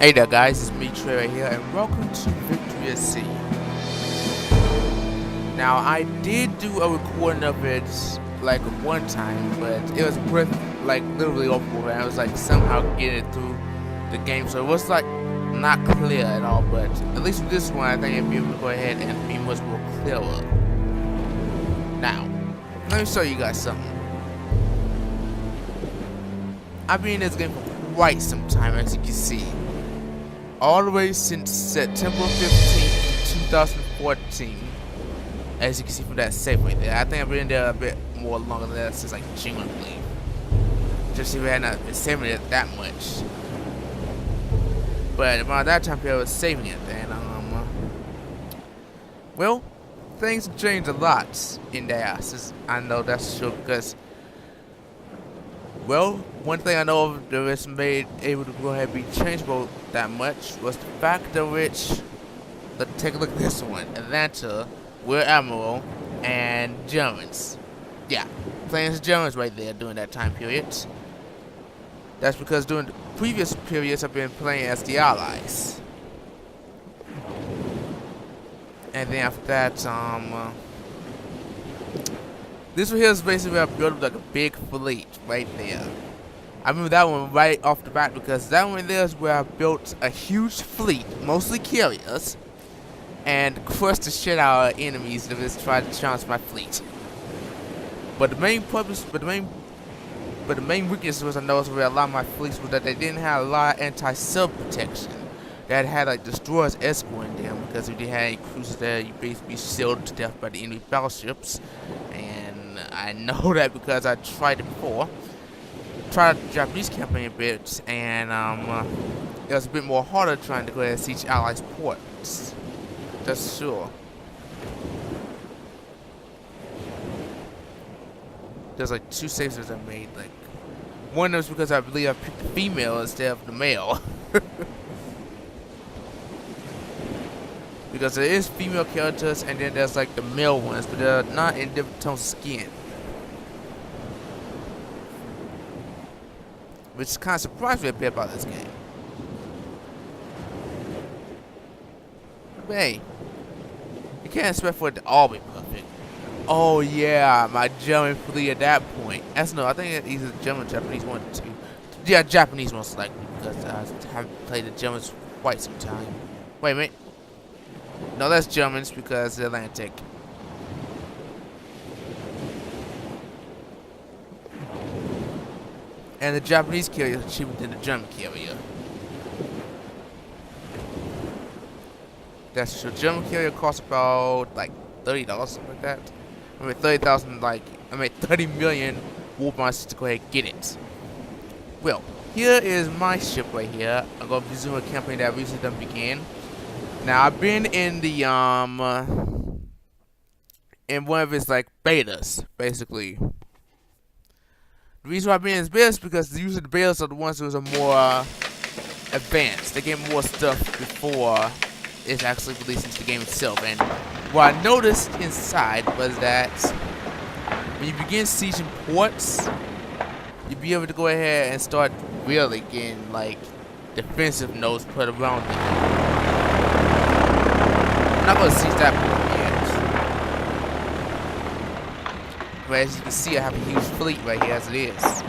Hey there guys, it's me Trey right here and welcome to Victory at Sea. Now I did do a recording of it like one time, but it was worth like literally over and I was like somehow getting it through the game, so it was like not clear at all, but at least with this one I think I'll be able to go ahead and be much more clearer. Now, let me show you guys something. I've been in this game for quite some time, as you can see. All the way since September 15th, 2014. As you can see from that save right there. I think I've been there a bit more longer than that, since like June, I believe. Just if I had not been saving it that much. But around that time period I was saving it, and well, things have changed a lot in there. I know that's true because, well, one thing I know of that was made able to go ahead and be changeable that much was the fact of which, let's take a look at this one. Atlanta, Rear Admiral, and Germans. Yeah, playing as Germans right there during that time period. That's because during the previous periods I've been playing as the Allies. And then after that, this one here is basically where I built up like a big fleet right there. I remember that one right off the bat because that one there is where I built a huge fleet, mostly carriers, and crushed the shit out of enemies that just tried to challenge my fleet. But the main weakness was I noticed where a lot of my fleets was that they didn't have a lot of anti-sub protection. That had like destroyers escorting them, because if they had any cruisers there, you basically shielded to death by the enemy battleships. And I know that because I tried it before. Tried the Japanese campaign a bit, and it was a bit more harder trying to go ahead and siege Allies ports. That's sure. There's like two saves I made. Like one was because I believe I picked the female instead of the male. Because there is female characters and then there's like the male ones, but they're not in different tones of skin. Which kind of surprised me a bit about this game. But hey, you can't expect for it to all be perfect. Oh yeah, my German fleet at that point. That's no, I think it's either German or Japanese one too. Yeah, Japanese most likely, because I haven't played the Germans for quite some time. Wait a minute. No, that's Germans because the Atlantic. And the Japanese carrier is cheaper than the German carrier. That's true. German carrier costs about like $30, something like that. I mean 30,000, like 30 million war bonds to go ahead and get it. Well, here is my ship right here. I'm gonna resume a campaign that recently done began. Now I've been in the in one of its like betas, basically. The reason why I've been in this beta is because usually the betas are the ones that are more advanced. They get more stuff before it's actually released into the game itself. And what I noticed inside was that when you begin sieging ports, you'll be able to go ahead and start really getting like defensive nodes put around you. I'm not gonna siege that port yet. But as you can see, I have a huge fleet right here as it is.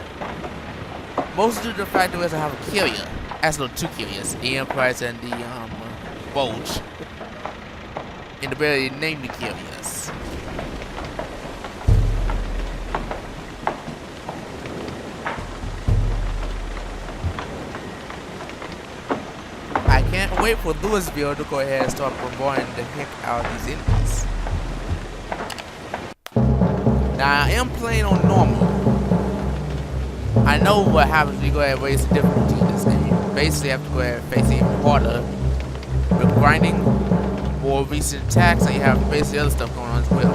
Mostly due to the fact that I have a carrier. Actually, two carriers, the Enterprise and the Bulge. In the ability to name the carriers. I can't wait for Louisville to go ahead and start bombarding the heck out of these enemies. Now I am playing on normal. I know what happens when you go ahead and raise the difficulty in this game. You basically have to go ahead and face it even harder with grinding, more recent attacks, and you have basically other stuff going on as well.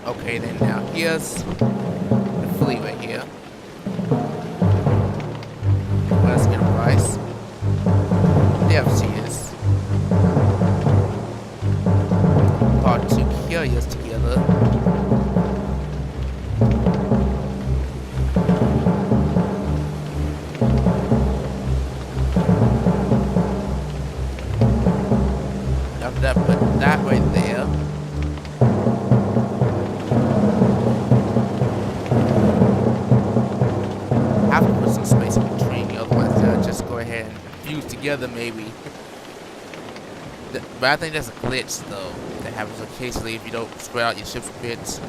Okay then, now here's the fleet right here. Let's get a price. The FCS. Part 2 carriers together. that right there. Have to put some space in between, otherwise they'll just go ahead and fuse together maybe. But I think that's a glitch though, that happens occasionally if you don't spread out your ship's bits.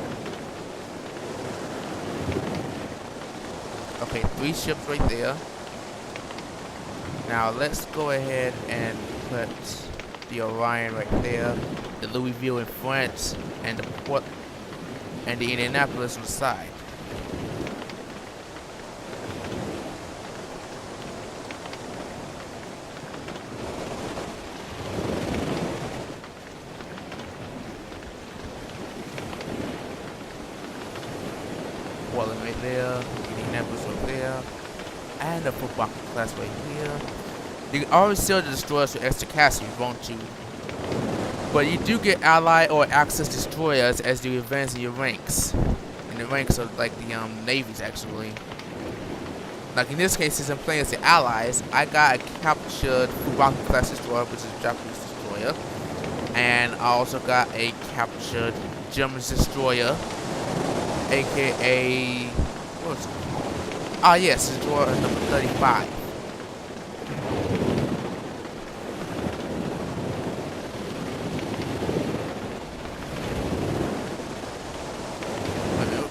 Okay, 3 ships right there. Now let's go ahead and put the Orion right there, the Louisville in front, and the port and the Indianapolis on the side. Portland right there, Indianapolis right there, and the football class right here. You can always sell the destroyers for extra cash if you want to. But you do get ally or access destroyers as you advance in your ranks. And the ranks are like the navies actually. Like in this case, since I'm playing as the allies, I got a captured Fubaku class destroyer, which is a Japanese destroyer. And I also got a captured German destroyer, aka what was it? Ah yes, destroyer number 35.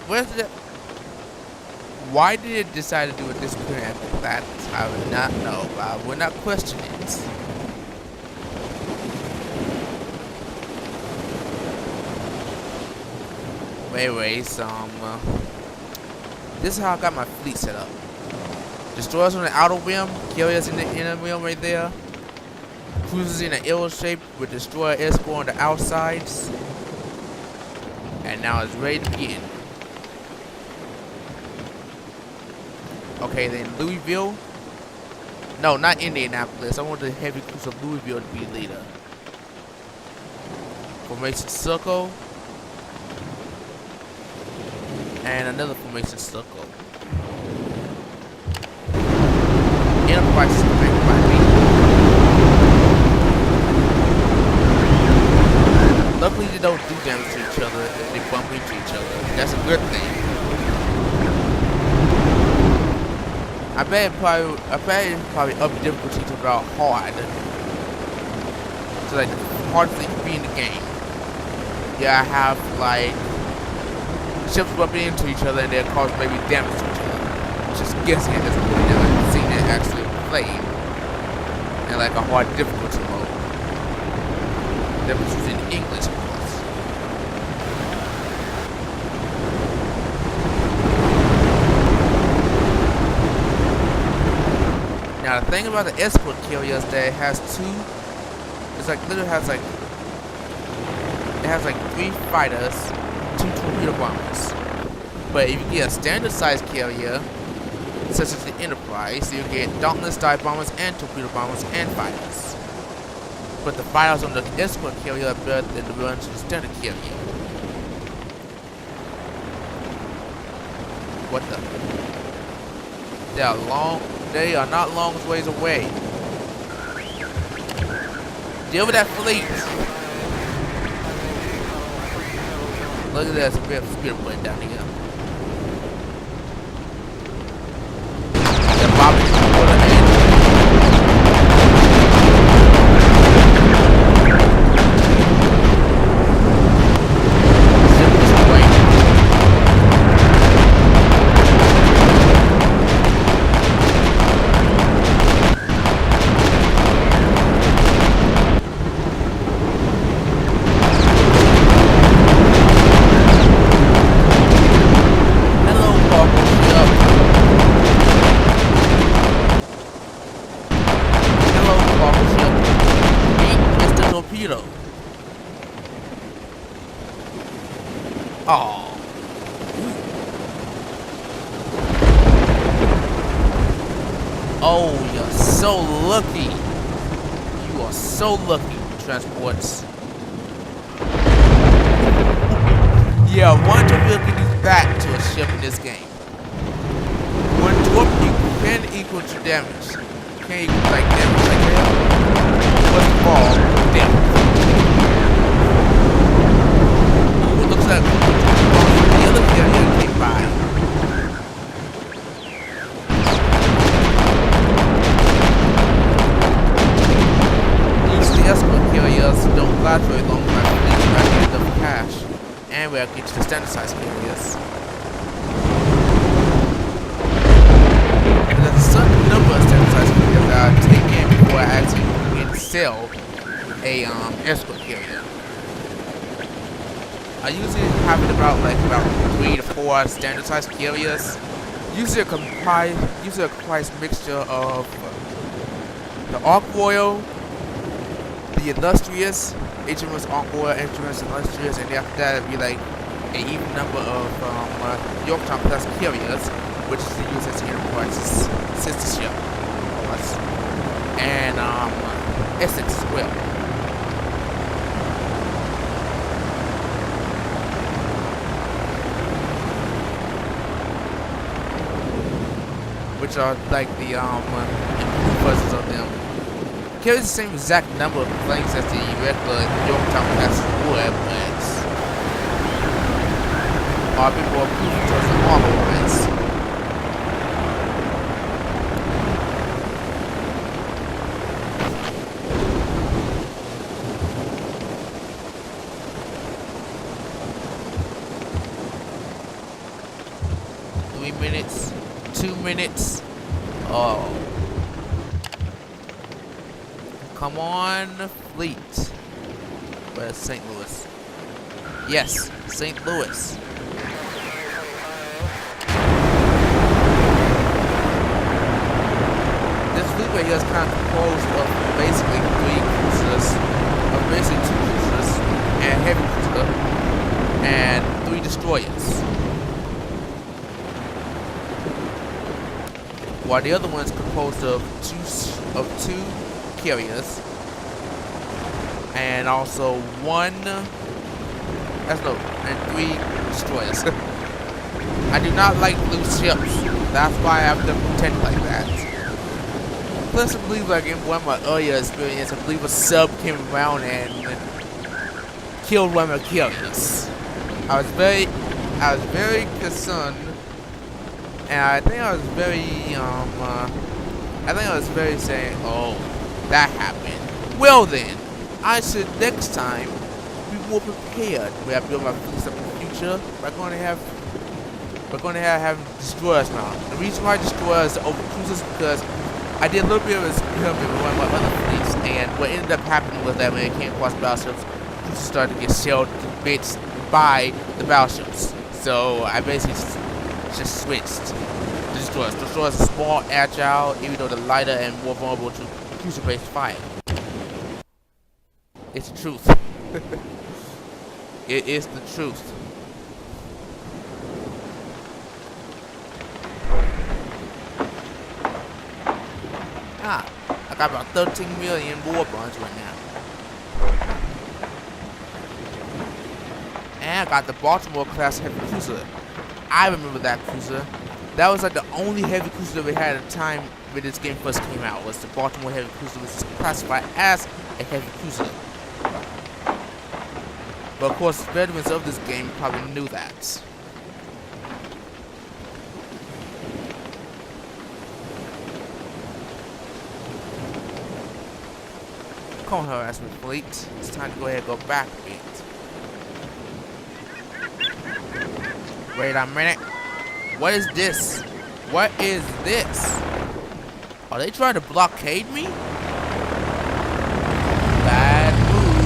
Where's the? Why did it decide to do it this way? That I would not know. I would not question it. Anyways, this is how I got my fleet set up. Destroyers on the outer rim, carriers in the inner rim right there. Cruisers in an L shape with destroyer escort on the outsides. And now it's ready to begin. Okay, then Louisville. No, not Indianapolis. I want the heavy cruiser Louisville to be leader. Formation circle. And another formation circle. Enterprise is connected by me. Luckily they don't do damage to each other if they bump into each other. That's a good thing. I bet it probably up difficulty to about hard. So like hard thing to be in the game. Yeah, I have like ships bumping into each other and they'll cause maybe damage to each other. Just guessing at this point, I've never seen it actually played in like a hard difficulty mode. That was used in English, of course. Now the thing about the escort carrier is that it has it's like literally has like, it has like 3 fighters, 2 torpedo bombers. But if you get a standard size carrier, such as the Enterprise, you get Dauntless dive bombers and torpedo bombers and fighters. But the fighters on the escort carrier are better than the ones on the standard carrier. What the? They are not long ways away. Deal with that fleet. Look at that, we have a speeder plane down here. They're bobbing for the end. Oh. Oh, you're so lucky. You are so lucky, transports. Yeah, one torpedo can use back to a ship in this game. One torpedo can equal to damage. You can't equal like damage like that. First of all, damage. like the other carrier came by. Usually escort carriers don't last very long, but I believe I get enough cash. And we'll get to the standard size carriers. And there's a certain number of standard size carriers that I take in before I actually can sell a escort carrier. I usually have it about 3 to 4 standard size carriers. Usually a comprised mixture of the Ark Royal, the Illustrious, HMS Ark Royal, HMS Illustrious, and after that it'd be like an even number of Yorktown class carriers, which is the USS Enterprise's sister ship, and Essex as well. Which are like the versions of them. Carries the same exact number of planes as the regular Yorktown class would, but are a bit more proven towards the armor lines. Minutes, 2 minutes. Oh, come on, fleet. Where's St. Louis? Yes, St. Louis. This fleet right here is kind of composed of basically 3 cruisers, basically 2 cruisers, and a heavy cruiser, and 3 destroyers. While the other one's composed of two carriers and also and 3 destroyers. I do not like loose ships. That's why I have them protected like that. Plus, I believe like in one of my earlier experience, I believe a sub came around and killed one of my carriers. I was very concerned. And I think I was very saying, oh, that happened. Well then, I should next time be more prepared. We have built my fleets up in the future. We're going to have destroyers now. The reason why destroyers are over cruisers is because I did a little bit of experiment with one of my other fleets, and what ended up happening was that when it came across battleships, cruisers started to get shelled to bits by the battleships. So I basically just switched to destroyers. Destroyers are small, agile, even though they're lighter and more vulnerable to cruiser-based fire. It's the truth. It is the truth. I got about 13 million war bonds right now. And I got the Baltimore class heavy cruiser. I remember that cruiser. That was like the only heavy cruiser that we had at the time when this game first came out, was the Baltimore heavy cruiser, which is classified as a heavy cruiser. But of course, veterans of this game probably knew that. Come on, harassment fleet. It's time to go ahead and go back a bit. Wait a minute. What is this? What is this? Are they trying to blockade me? Bad move.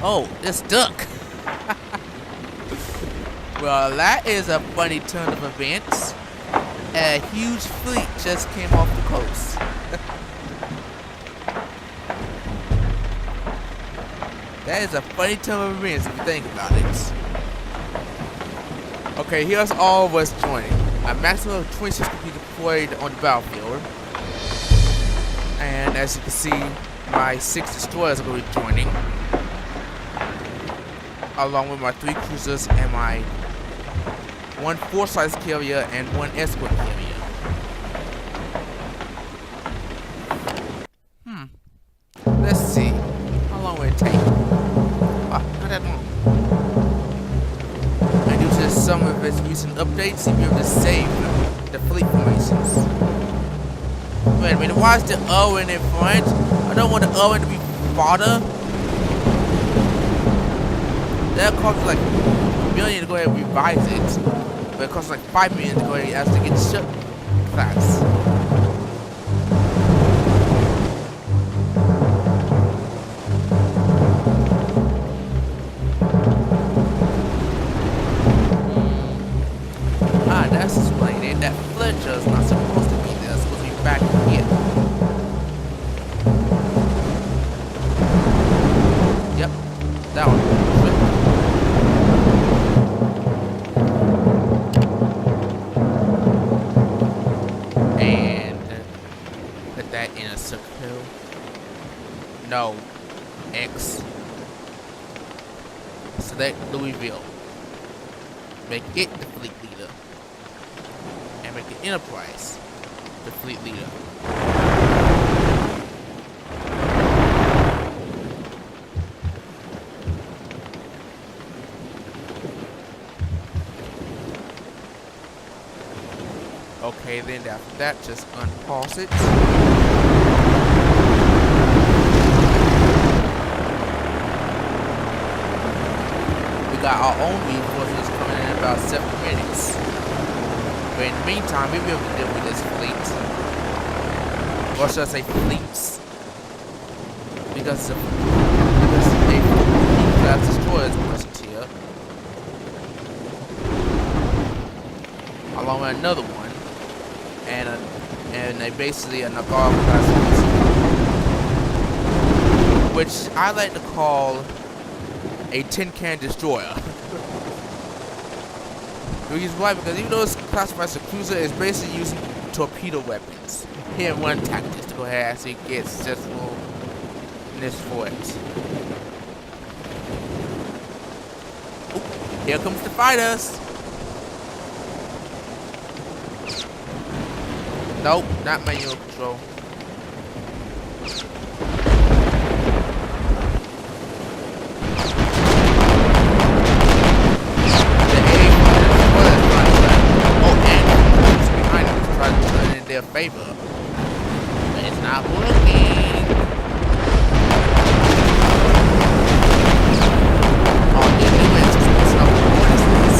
Oh, it's duck. Well, that is a funny turn of events. A huge fleet just came off the coast. That is a funny turn of events if you think about it. Okay, here's all of us joining. A maximum of 26 will be deployed on the battlefield. And as you can see, my 6 destroyers are going to be joining, along with my 3 cruisers and my 1 4-size carrier and 1 escort carrier. Let's see. How this recent updates, you'll be able to save the fleet formations. Wait a minute, why is the Owen in front? I don't want the Owen to be farther. That costs like $1 million to go ahead and revise it. But it costs like $5 million to go ahead and actually get shut class. That's explaining that Fletcher's not supposed to be there, it's supposed to be back here. Yep, that one. And put that in a circle. No, X. Select Louisville. Make it the fleet leader. And make the Enterprise the fleet leader. Okay, then after that, just unpause it. We got our own reinforcements coming in about 7 minutes. But in the meantime, we'll be able to deal with this fleet. Or should I say fleets? Because a fleet-class destroyer is present here. Along with another one. And basically a Nagar-class which I like to call a tin can destroyer. The reason why, because even though it's classified as a cruiser, it's basically using torpedo weapons. Here, one tactic to go ahead and actually get successfulness for it. Ooh, here comes the fighters. Nope, not manual control. Their favor, but it's not working. All they're doing is just putting up what is this?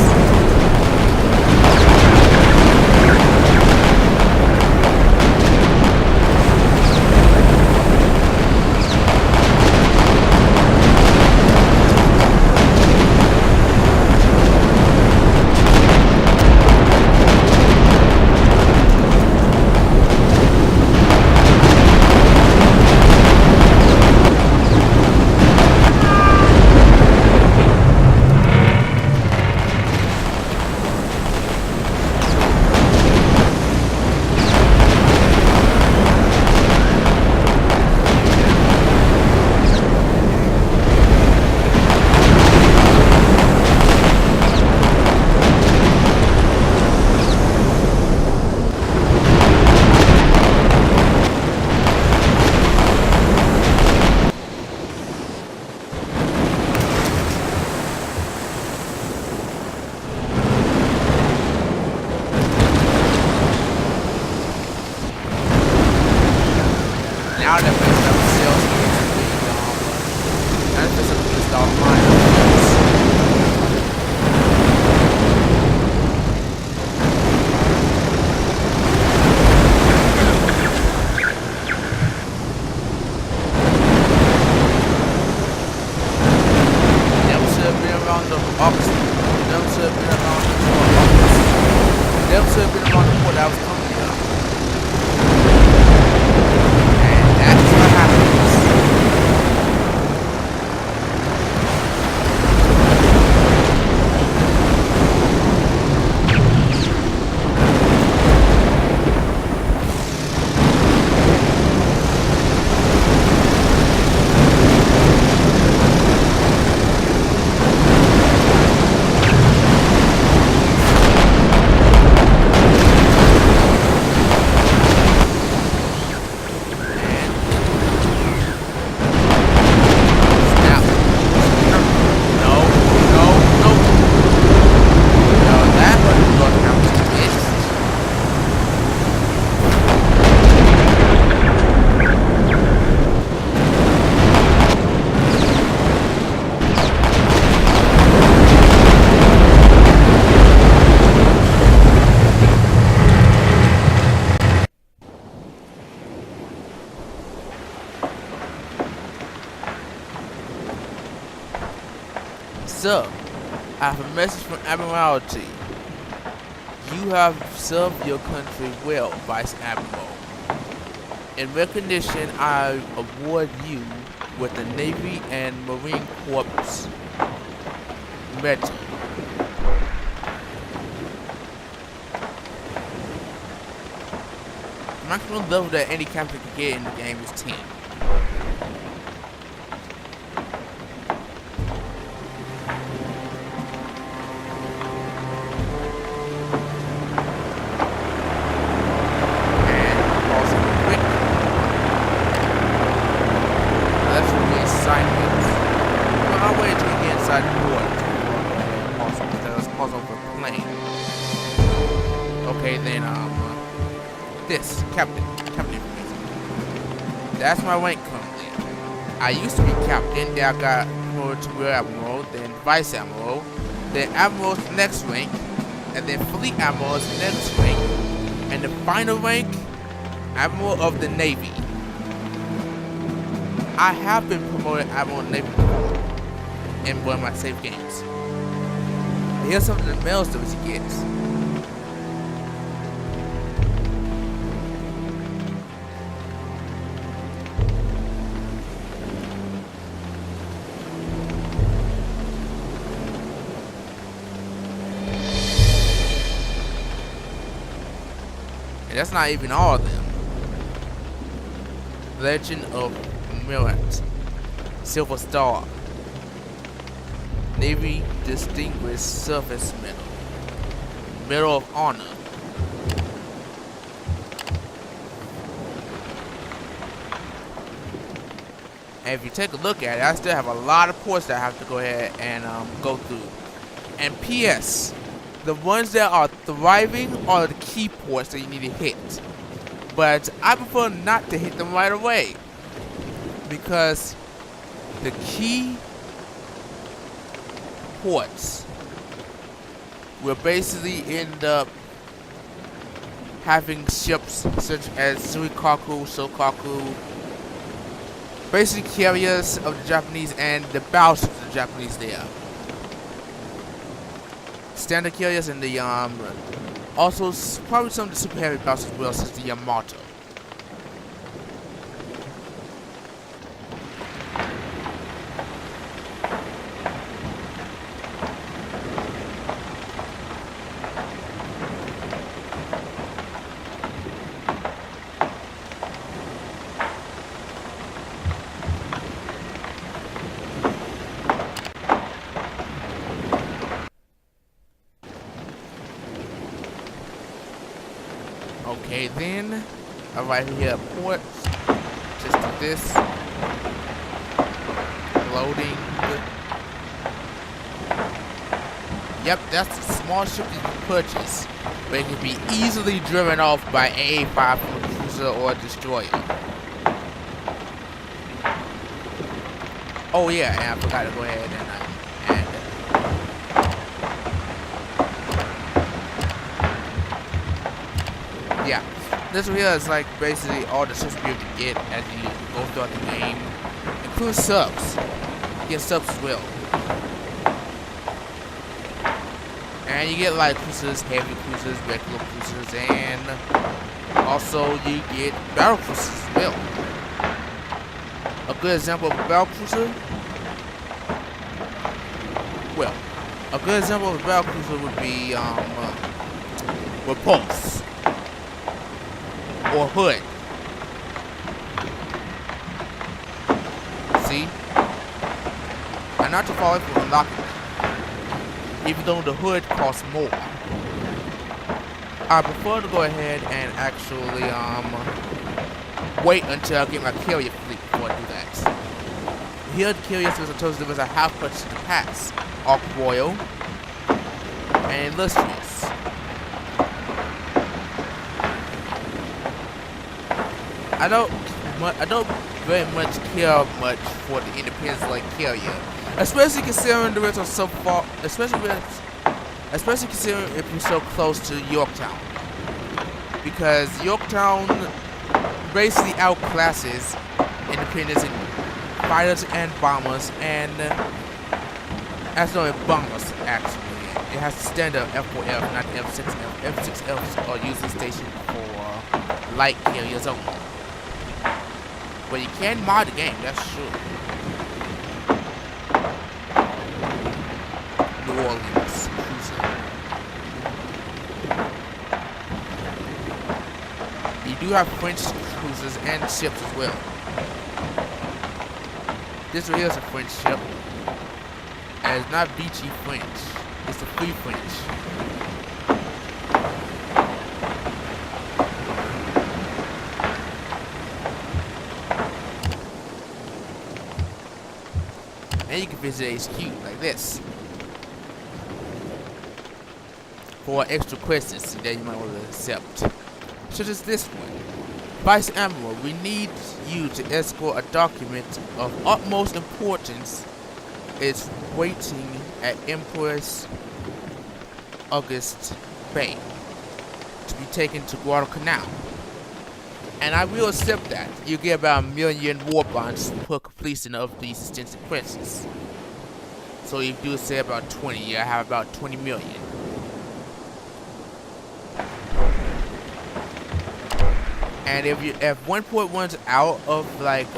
Sir, I have a message from Admiralty. You have served your country well, Vice Admiral. In recognition, I award you with the Navy and Marine Corps Medal. The maximum level that any captain can get in the game is 10. Okay, then, this, Captain information. That's my rank currently. I used to be Captain, then I got promoted to Rear Admiral, then Vice Admiral, then Admiral's next rank, and then Fleet Admiral's next rank, and the final rank, Admiral of the Navy. I have been promoted Admiral of the Navy before in one of my save games. Here's some of the milestones he gets. And that's not even all of them. Legend of Merit, Silver Star, Navy Distinguished Service Medal, Medal of Honor. And if you take a look at it, I still have a lot of ports that I have to go ahead and go through. And P.S. the ones that are thriving are the key ports that you need to hit. But I prefer not to hit them right away, because the key ports will basically end up having ships such as Suikaku, Sokaku, basically carriers of the Japanese and the battleships of the Japanese there. Standard carriers and the also probably some of the super heavy battleships as well, such as the Yamato. Okay, then right here at port, just do this, loading. Yep, that's a small ship you can purchase, but it can be easily driven off by AA-5 from a cruiser or a destroyer. Oh yeah, and I forgot to go ahead and yeah, this one here is like basically all the ships you can get as you go throughout the game, including subs. You get subs as well. And you get light cruisers, heavy cruisers, regular cruisers, and also you get battle cruisers as well. A good example of a battle cruiser, well, a good example of a battle cruiser would be Repulse or Hood. See? And not to fall away from unlocking it, even though the Hood costs more. I prefer to go ahead and actually wait until I get my carrier fleet before I do that. Here the carrier systems are told to I have purchased in the past: Ark Royal and Illustrious. I don't very much care much for the Independence like carrier, especially considering the rest are so far, especially considering if you're so close to Yorktown, because Yorktown basically outclasses Independence in fighters and bombers, and That's no bombers actually. It has the standard F4F, not the F6F. F6Fs are usually stationed for light carriers only. But you can mod the game, that's true. New Orleans cruiser. You do have French cruisers and ships as well. This right here is a French ship. And it's not Vichy French. It's the Free French. And you can visit HQ like this. For extra quests that you might want to accept. Such as this one. Vice Admiral, we need you to escort a document of utmost importance. It's waiting at Empress Auguste Bay to be taken to Guadalcanal. And I will accept that. You get about 1 million war bonds per completion of these extensive quests. So if you do say about 20, I have about 20 million. And if 1.1's out of like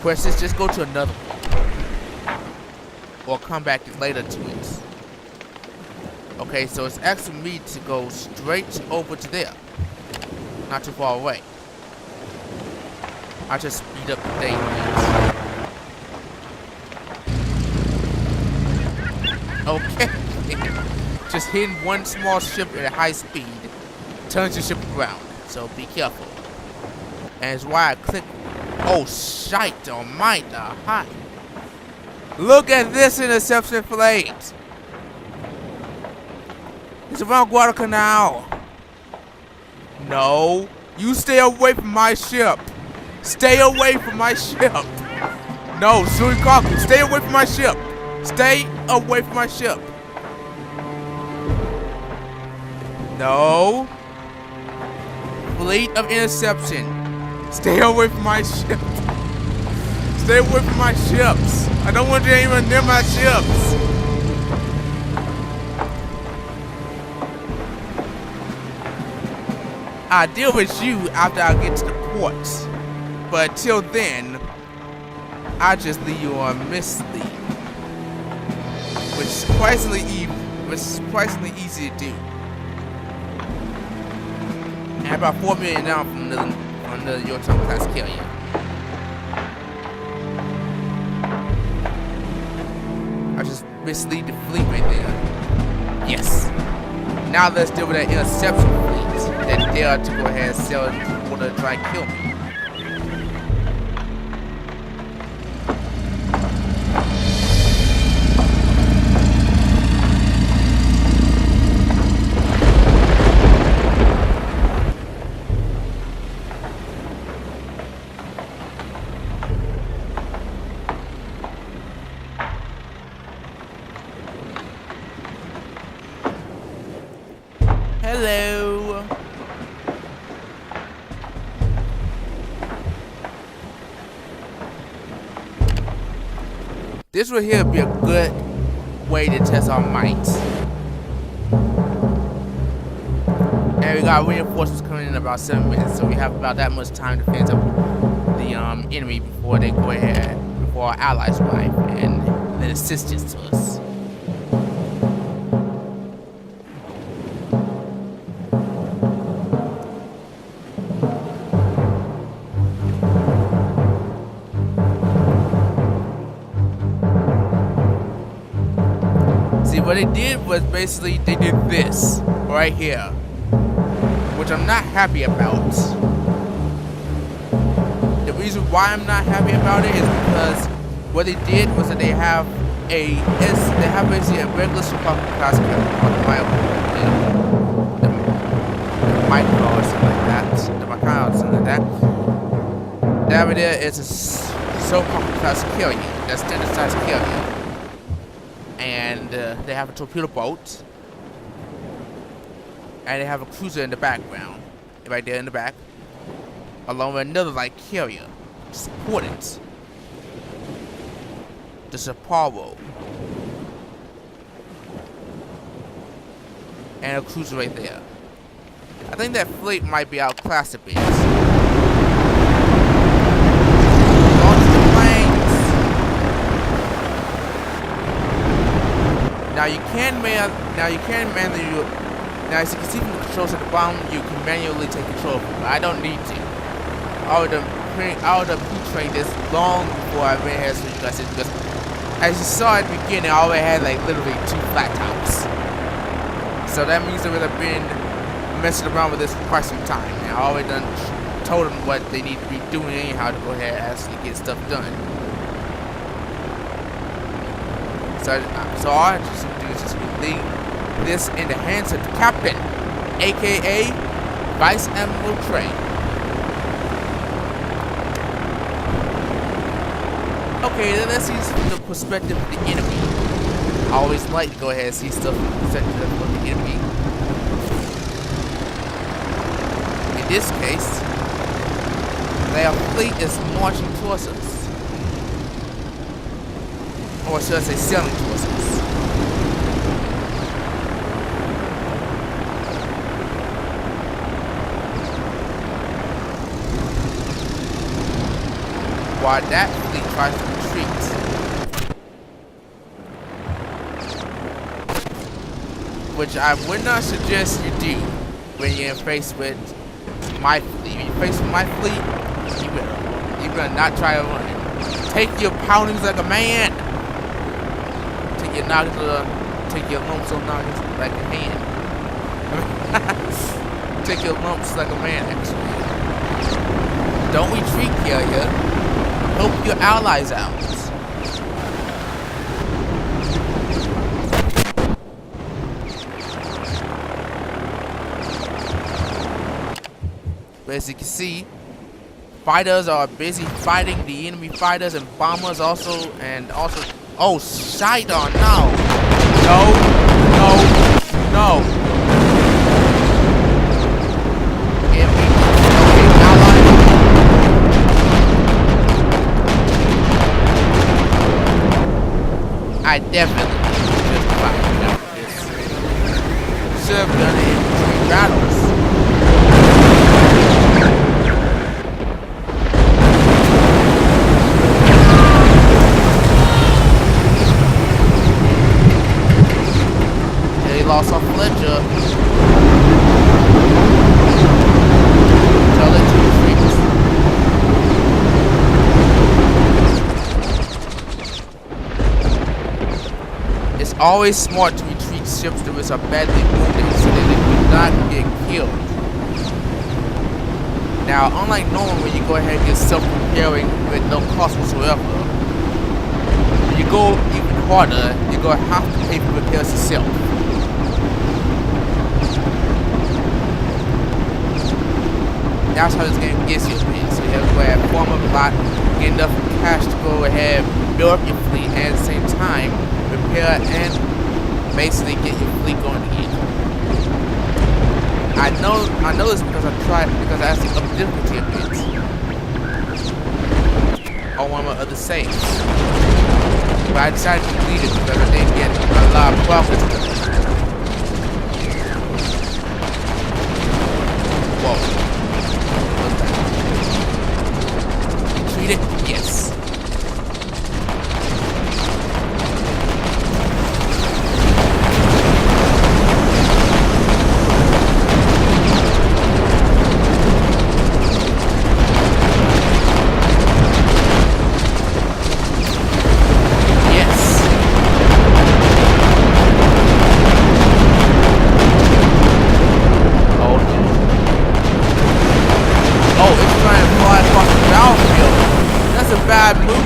quests, just go to another one or come back later to it. Okay, so it's asking me to go straight over to there, not too far away. I just speed up the day. Okay, just hitting one small ship at a high speed turns your ship around, so be careful. And it's why I click. Oh, shite almighty. Hi. Look at this interception flight. It's around Guadalcanal. No, you stay away from my ship. Stay away from my ship. No, Surikaku, stay away from my ship. Stay away from my ship. No. Fleet of interception. Stay away from my ship. Stay away from my ships. I don't want you anyone near my ships. I'll deal with you after I get to the port. But till then, I'll just leave you on mislead. Which is surprisingly easy to do. And about 4 million down from the Yorktown class carrier. I just mislead the fleet right there. Yes. Now let's deal with that interception fleet that dare to go ahead and sail and want to try and kill me. Hello. This right here would be a good way to test our might. And we got reinforcements coming in about 7 minutes, so we have about that much time to fence up the enemy before they go ahead, before our allies arrive and lend assistance to us. What they did was basically they did this right here, which I'm not happy about. The reason why I'm not happy about it is because what they did was that they have basically a regular Chicago class the micro or something like that, the Macau or something like that. That over there is a so-called class carrier, that's standard size carrier. And they have a torpedo boat, and they have a cruiser in the background, right there in the back, along with another light carrier to support it. the Sapporo, and a cruiser right there. I think that fleet might be outclassed a bit. Launch the planes. Now you can manually. Now as you can see from the controls at the bottom, you can manually take control of it, but I don't need to. I would have pre-trained this long before I went ahead so you guys did, because as you saw at the beginning, I already had like literally 2 flat tops. So that means I would have been messing around with this for quite some time. And I already told them what they need to be doing anyhow to go ahead and actually get stuff done. So all I just do is just leave this in the hands of the captain, aka Vice Admiral Trey. Okay, then let's see the perspective of the enemy. I always like to go ahead and see stuff from the perspective of the enemy. In this case, their fleet is marching towards us. Or should I say sailing towards us. While that fleet tries to retreat. Which I would not suggest you do when you're faced with my fleet. When you're faced with my fleet, you better not try to run. Take your poundings like a man. Take your lumps on noggins like a hand. Take your lumps like a man, actually. Don't retreat, yeah. Help your allies out. But as you can see, fighters are busy fighting the enemy fighters and bombers also, oh, Shidon, no. I definitely justified this. Should have done it in 3 battles. They lost off Fletcher. Tell it to the freaks. It's always smart to retreat ships that are badly wounded so that they do not get killed. Now, unlike normal when you go ahead and get self-repairing with no cost whatsoever, when you go even harder, you're going to have to pay for repairs yourself. That's how this game gets you a bit. So you have to go ahead and farm up a lot, get enough cash to go ahead, build up your fleet, and at the same time, repair and basically get your fleet going again. I know this because I actually upped the difficulty a bit on one of my other saves. But I decided to delete it because I didn't get a lot of progress. Whoa. What's that? Treat it? Yes. Bad move.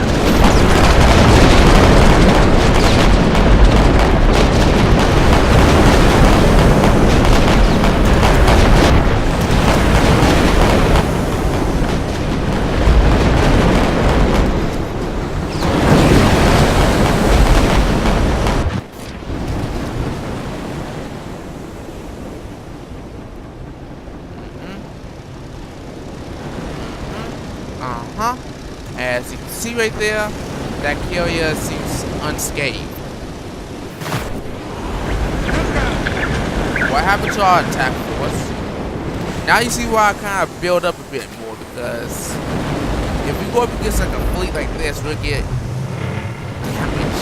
As you can see right there, that carrier seems unscathed. What happened to our attack force? Now you see why I kind of build up a bit more, because if we go up against like a fleet like this, we'll get damage.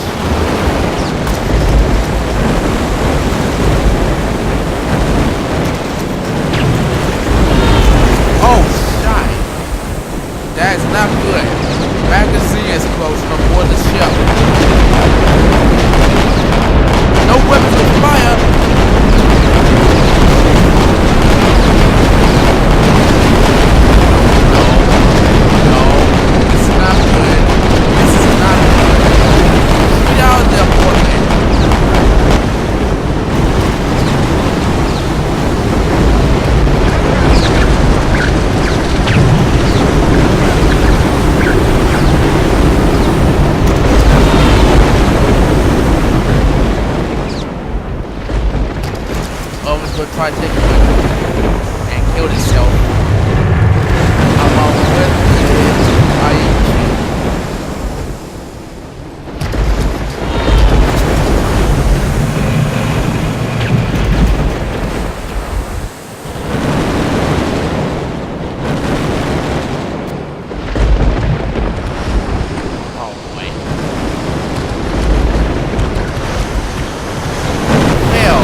Oh, shite. That is not good. Magazine is close from aboard the ship. No weapons of fire. Try to take it and kill itself along with its IEQ. Oh boy. Hell.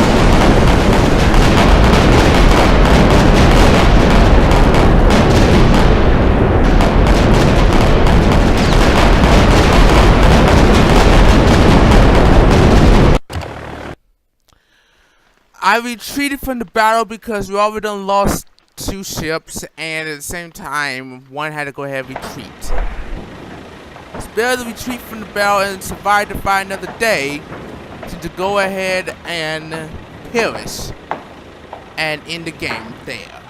I retreated from the battle because we already done lost 2 ships, and at the same time, one had to go ahead and retreat. It's better to retreat from the battle and survive to fight another day than to go ahead and perish and end the game there.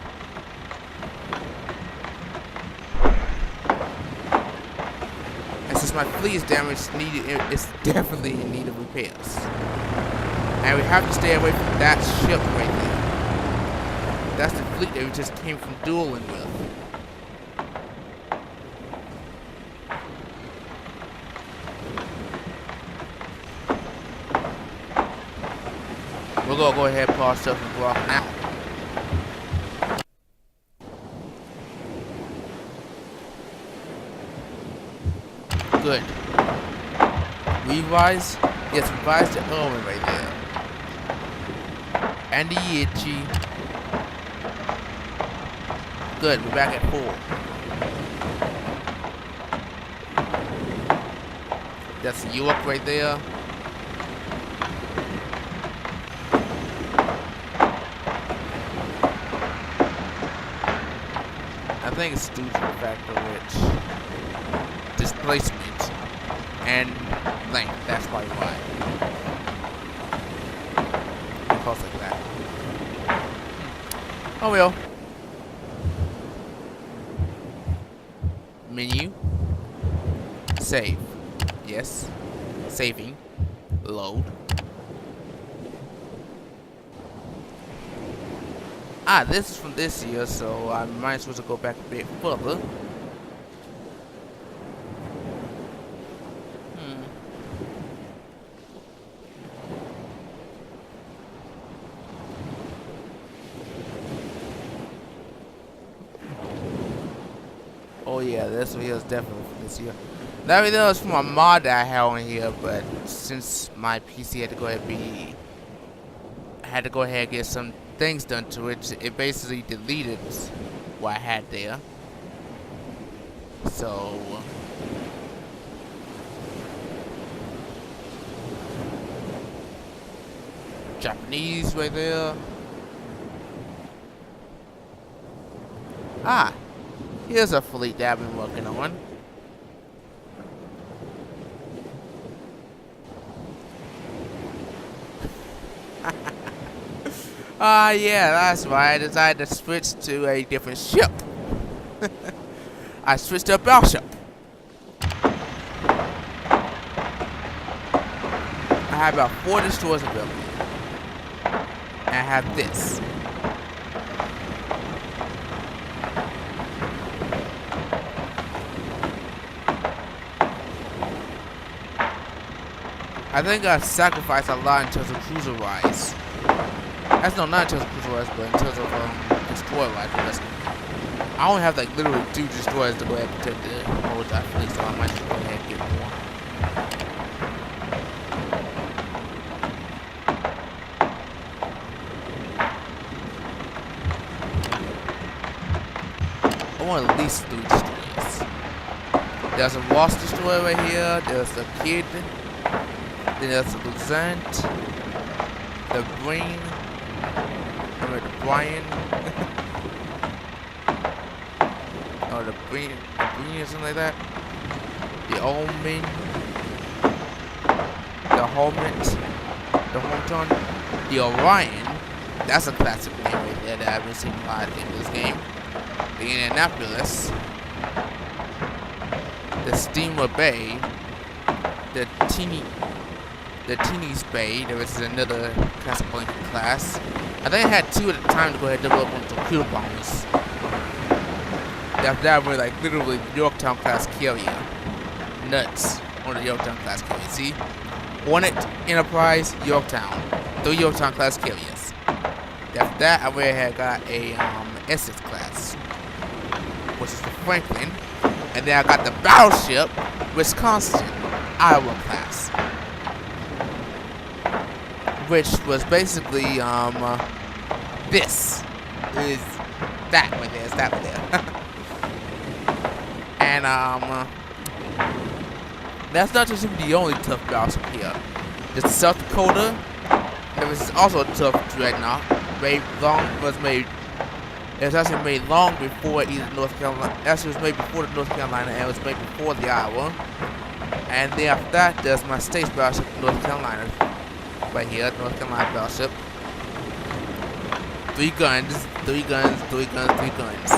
And since my fleet is damaged, it's definitely in need of repairs. And we have to stay away from that ship right there. That's the fleet that we just came from dueling with. We're gonna go ahead and pull ourselves and block now. Good. Revise? Yes, revise the element right there. And the Itchy. Good, we're back at 4. That's York right there. I think it's due to the factor which displacement and length, that's probably why. Close like that. Oh well. Menu. Save. Yes. Saving. Load. Ah, this is from this year, so I might as well go back a bit further. Oh yeah, this one here is definitely from this year. That video was from a mod that I had on here, but since my PC had to go ahead and get some things done to it, it basically deleted what I had there. So Japanese right there. Ah, here's a fleet that I've been working on. Yeah, that's why I decided to switch to a different ship. I switched to a battleship. I have about 4 destroyers available. And I have this. I think I sacrificed a lot in terms of cruiser rides. That's no, not in terms of cruiser rides, but in terms of destroyer rides. Because I only have like literally 2 destroyers to go ahead and protect the whole entire fleet, so I might just go ahead and get more. I want at least 3 destroyers. There's a Wasp destroyer right here. There's the Kid. Then there's the Lieutenant. The Brain. Remember the Brian. Or the Brain or something like that. The Omen. The Helmet. The Hometown. The Orion. That's a classic name right there that I've been seeing a lot in this game. The Indianapolis. The Steamer Bay. The Teeny's Bay. There was another Casablanca class. I think I had 2 at the time to go ahead and develop on torpedo bombers. After that, we're like literally Yorktown class carrier. Nuts on the Yorktown class carrier. See? Hornet, Enterprise, Yorktown. 3 Yorktown class carriers. After that, I went ahead and got a Essex class, which is the Franklin. And then I got the battleship Wisconsin, Iowa class, which was basically this is that right there, it's that right there. And that's not just the only tough battleship here. There's the South Dakota. There was also a tough dreadnought. It was actually made long before either North Carolina. Actually, it was made before the North Carolina, and it was made before the Iowa. And then after that, there's my state's battleship, North Carolina, right here, North Carolina battleship. 3 guns, 3 guns, 3 guns, 3 guns.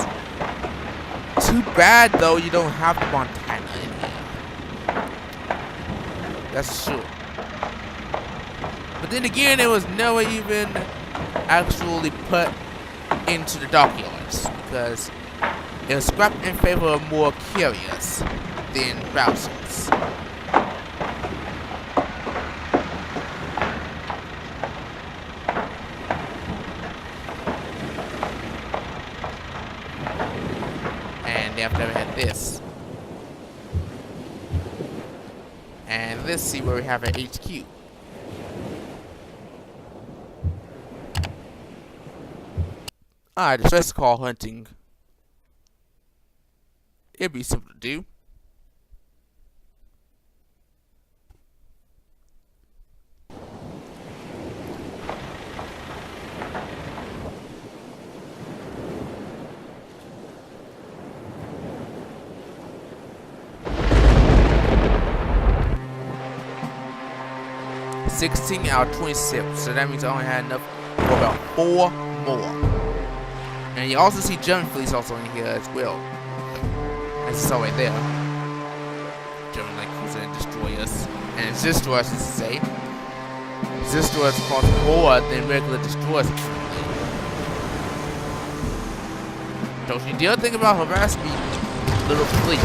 Too bad though, you don't have the Montana in here. That's true. But then again, it was never even actually put into the dockyards because it was scrapped in favor of more carriers than battleships. And after we had this. And let's see where we have an HQ. Alright, just call hunting. It'd be simple to do. $16 out of 26, so that means I only had enough for about 4 more. And you also see German fleets also in here as well. As you saw right there. German like cruiser and destroyers. And destroyers, I should say. Destroyers cost more than regular destroyers. Don't you dare think about harassing me, little fleet.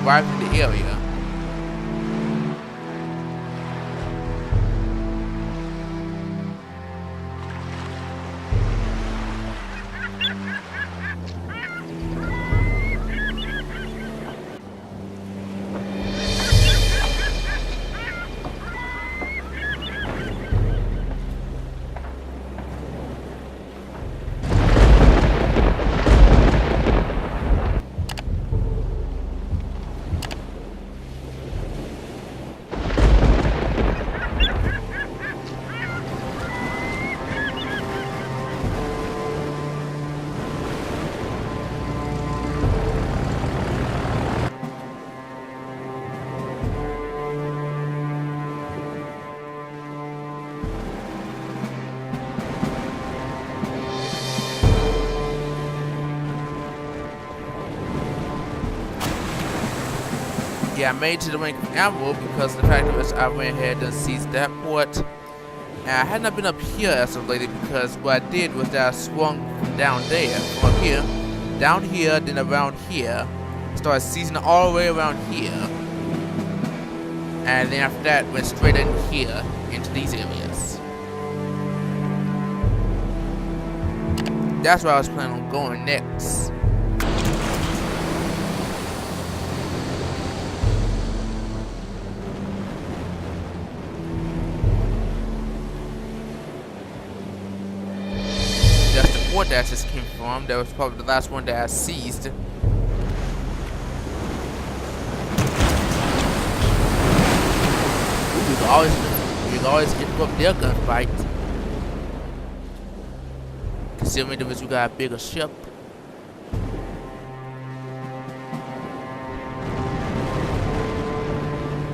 Arrived in the area. Yeah, I made it to the Ring of Emerald because of the fact that I went ahead and seized that port. And I had not been up here as of lately because what I did was that I swung from down there, from up here, down here, then around here, started seizing all the way around here, and then after that went straight in here into these areas. That's where I was planning on going next. That's the port that I just came from. That was probably the last one that I seized. You can always get up their gunfight. Considering that you got a bigger ship.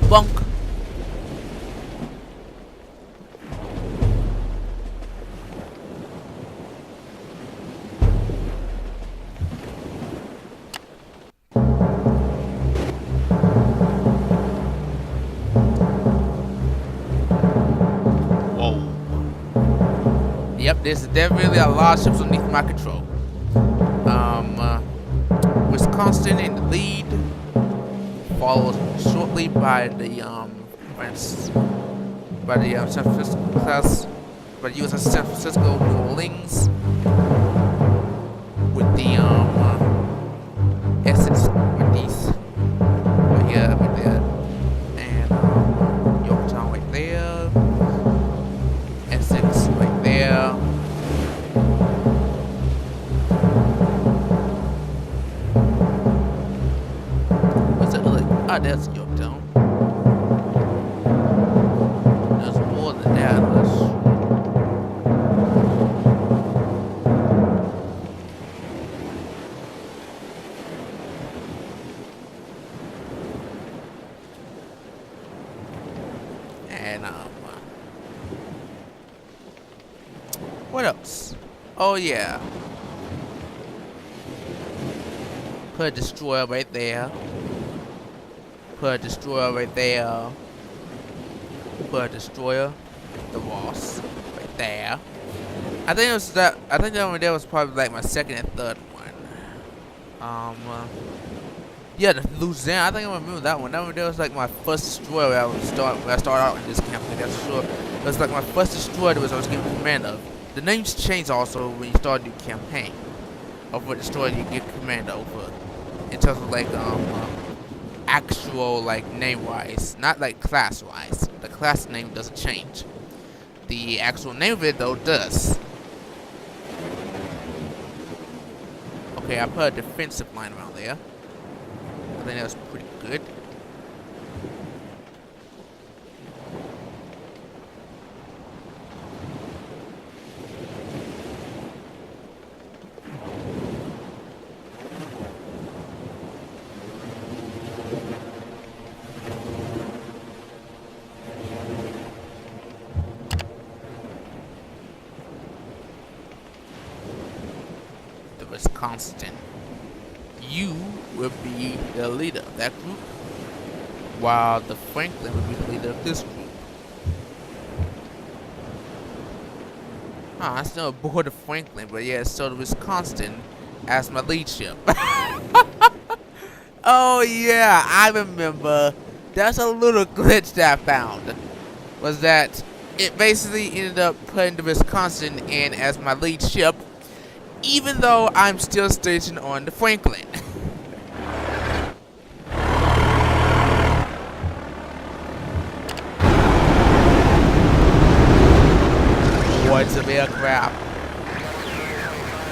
Bunk. Yep, there's definitely a lot of ships underneath my control. Wisconsin in the lead, followed shortly by the San Francisco class, by the USS San Francisco New Orleans, with the Essex with these right here, right there, and Yorktown right there. Essex right there. What's that other? Ah, that's Yorktown. There's more than that. And what else? Oh yeah. Put a destroyer right there. Put a destroyer right there. Put a destroyer, the Ross, right there. I think it was that. I think that one there was probably like my second and third one. Yeah, the Louisiana. I think I remember that one. That one there was like my first destroyer when I started out in this campaign. That's for sure. It was like my first destroyer that I was given command of. The names change also when you start a new campaign of what destroyer you get command over, in terms of like actual like name wise, not like class wise. The class name doesn't change. The actual name of it though does. Okay, I put a defensive line around there. I think that was pretty good. The Wisconsin. You will be the leader of that group, while the Franklin will be the leader of this group. I still aboard the Franklin, but yeah, so the Wisconsin as my lead ship. Oh yeah, I remember. That's a little glitch that I found. Was that it basically ended up putting the Wisconsin in as my lead ship, even though I'm still stationed on the Franklin. Hordes of aircraft.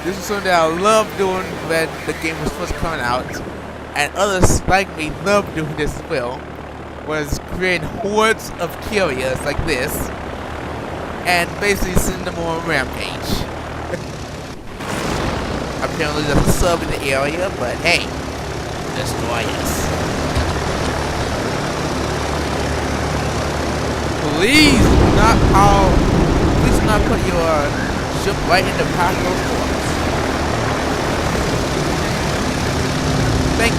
This is something that I loved doing when the game was first coming out, and others like me loved doing this as well, was creating hordes of carriers like this, and basically sending them on a rampage. Apparently there's a sub in the area, but hey, destroy us. Please do not put your ship right in the path of those forts. Thank you.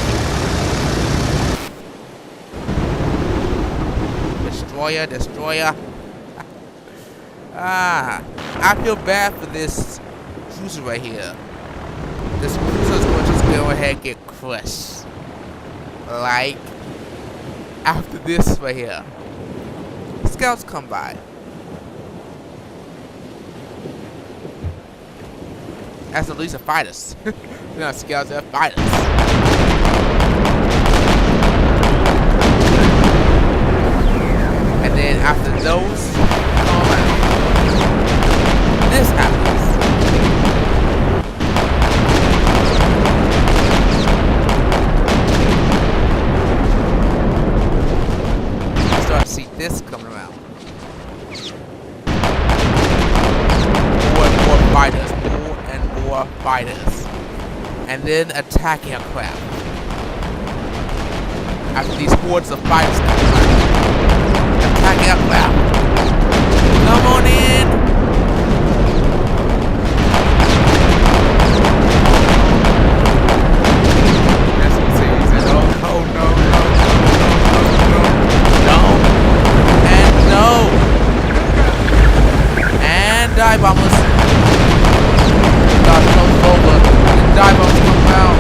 destroyer. I feel bad for this cruiser right here. This cruiser's going to just go ahead and get crushed. Like, after this right here. Scouts come by. That's at least a fighters. They're not scouts, they're fighters. And then after those, come around. This happens. You start to see this coming around. More and more fighters. Fighters, and then attack aircraft. After these hordes of fighters come around, attack aircraft. Come on in. That's what he said. Oh no, and no, and dive bombers. Over. Dive bombs come out.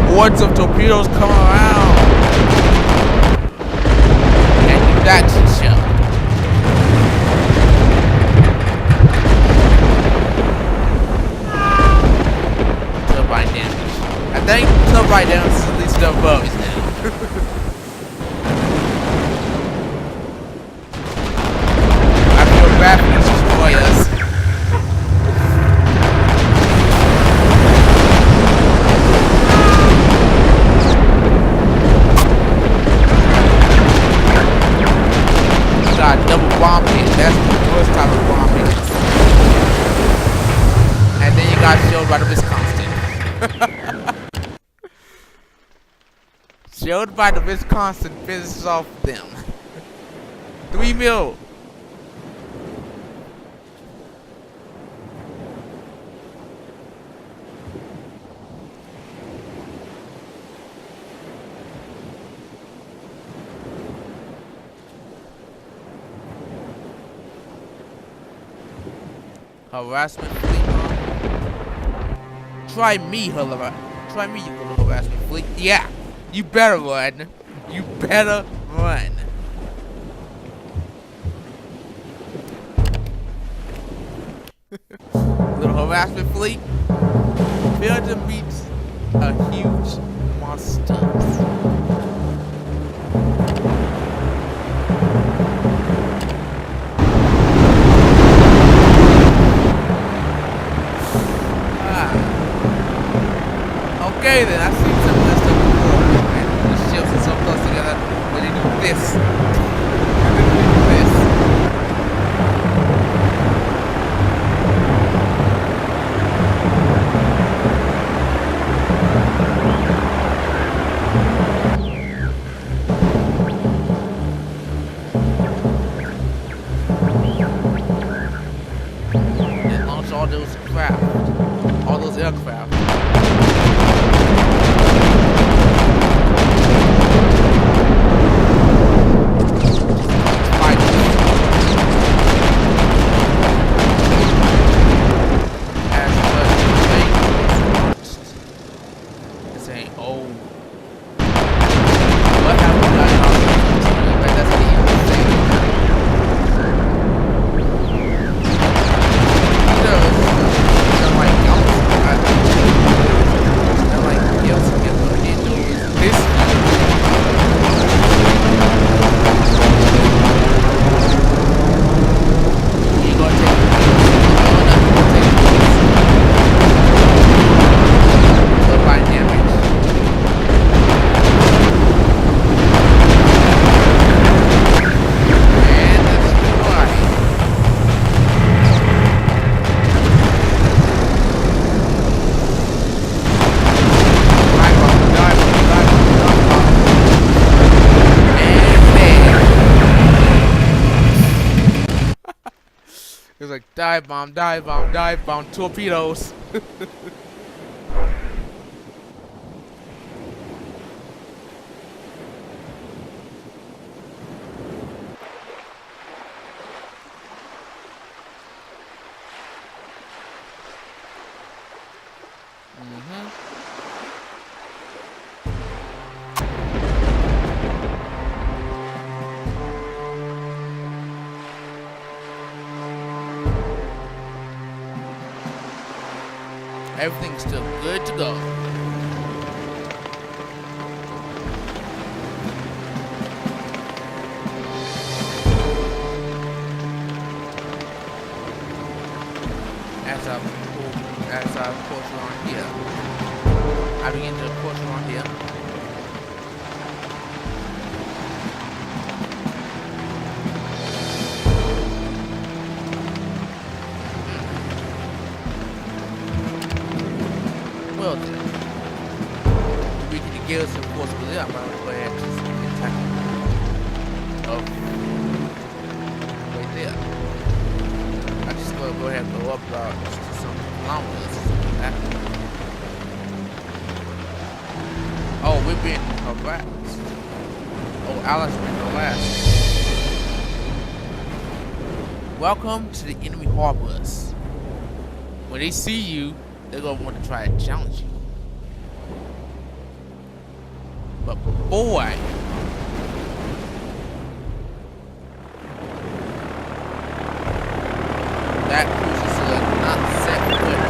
Hordes of torpedoes come around. And do that shit. Turbine damage. I think turbine damage is at least the bugs now. I feel bad for these destroyers. Double bomb hit. That's the first type of bomb hit. And then you got Shield by the Wisconsin. Shield by the Wisconsin finishes off them. 3 mil. Harassment fleet, huh? Try me, you little harassment fleet. Yeah, you better run. You better run. Little harassment fleet. Failed to meet a huge monster. Okay then, I've seen some of this stuff before, and the ships are so close together, but they do this. And then they do this. And launch all those craft, all those aircraft. was like dive bomb, dive bomb, dive bomb, torpedoes. Everything's still good to go. As I push on here, I begin to push on here. Well then, we can get us enforceably up. I'm gonna go ahead and just attack him. Oh, right there. I just gonna go ahead and go up just to some kilometers or something like that. Oh, we're being harassed. Oh, Alice being harassed. Welcome to the enemy harbors. When they see you, they're gonna want to try to challenge you. But boy, that cruiser is not set foot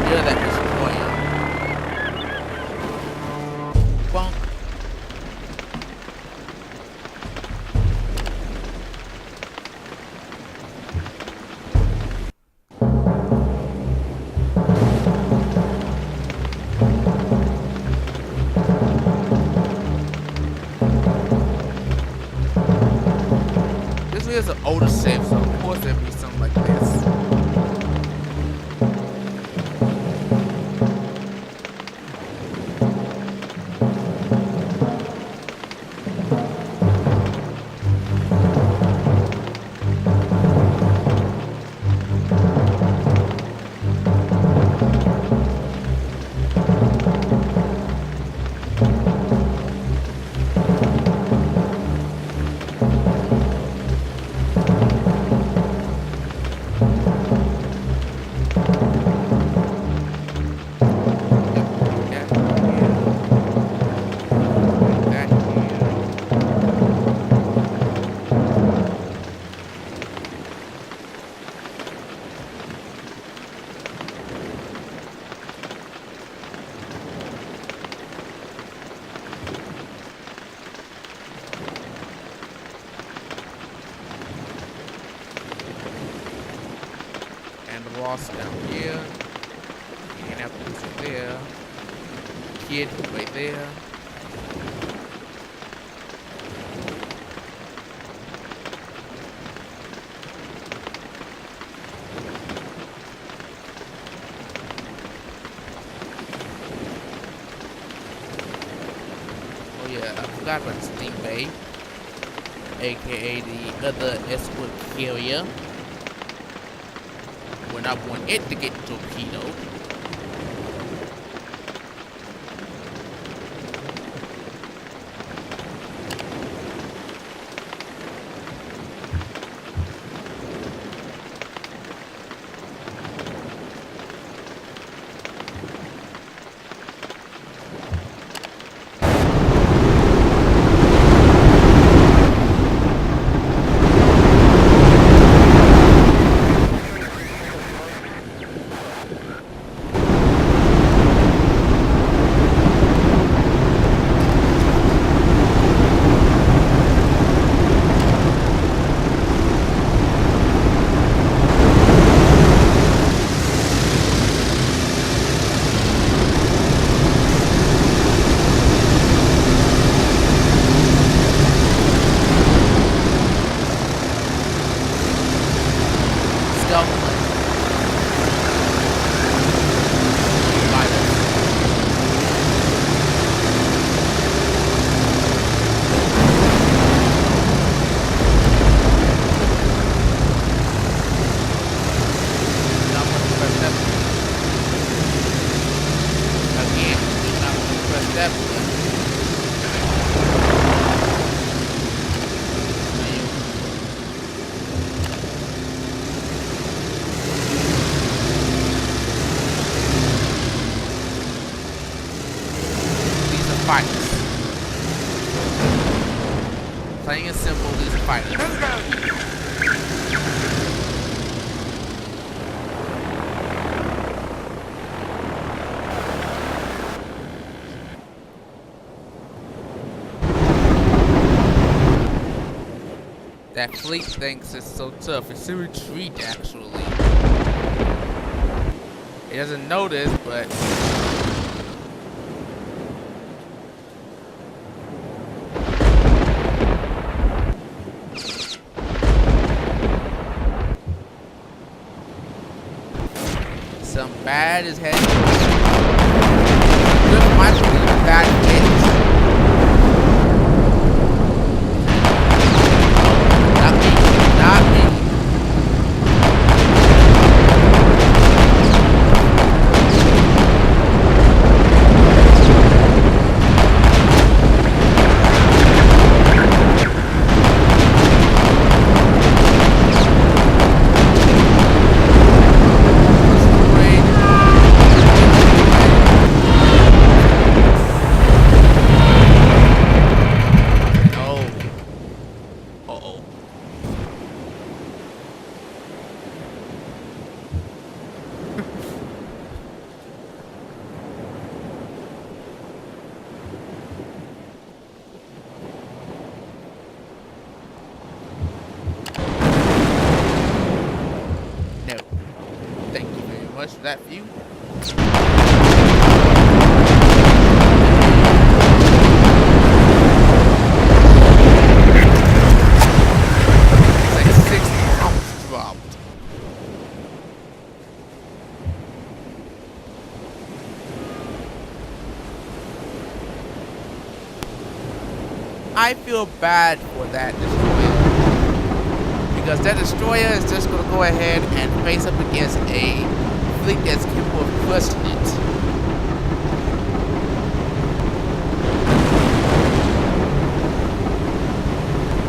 near that destroyer. Bunk. Is an older ship, so of course there'd be something like this. Ross down here. Indianapolis right there. Kid right there. Oh yeah, I forgot about the Steam Bay, aka the other escort carrier. When I want it to get torpedoed. fighter. That fleet thinks it's so tough. It's a retreat, actually. It doesn't know this, but some bad is heading. Good might be bad hit. Not me. Not me. Much for that view. It's like 6 pounds dropped. I feel bad for that destroyer, because that destroyer is just going to go ahead and face up against a fleet that's capable of crushing it.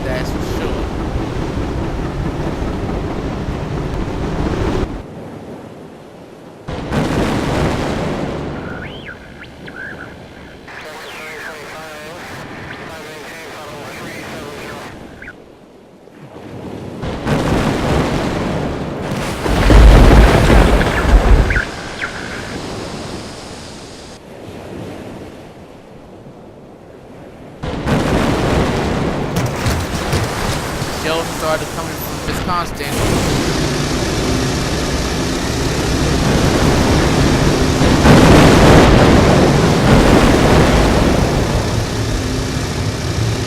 That's for sure. Shells started coming from Wisconsin.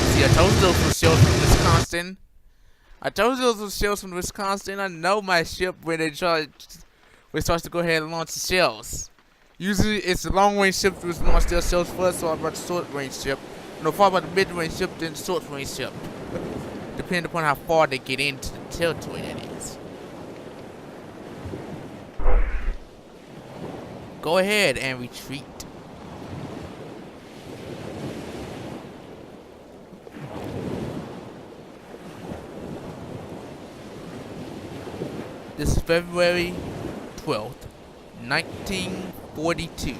See, I told you those were shells from Wisconsin. I told you those were shells from Wisconsin. I know my ship when it starts to go ahead and launch the shells. Usually it's the long range ship that launch their shells first, so about the short range ship. No, far about the mid range ship, then the short range ship. Depending upon how far they get into the territory, that is. Go ahead and retreat. This is February 12th, 1942.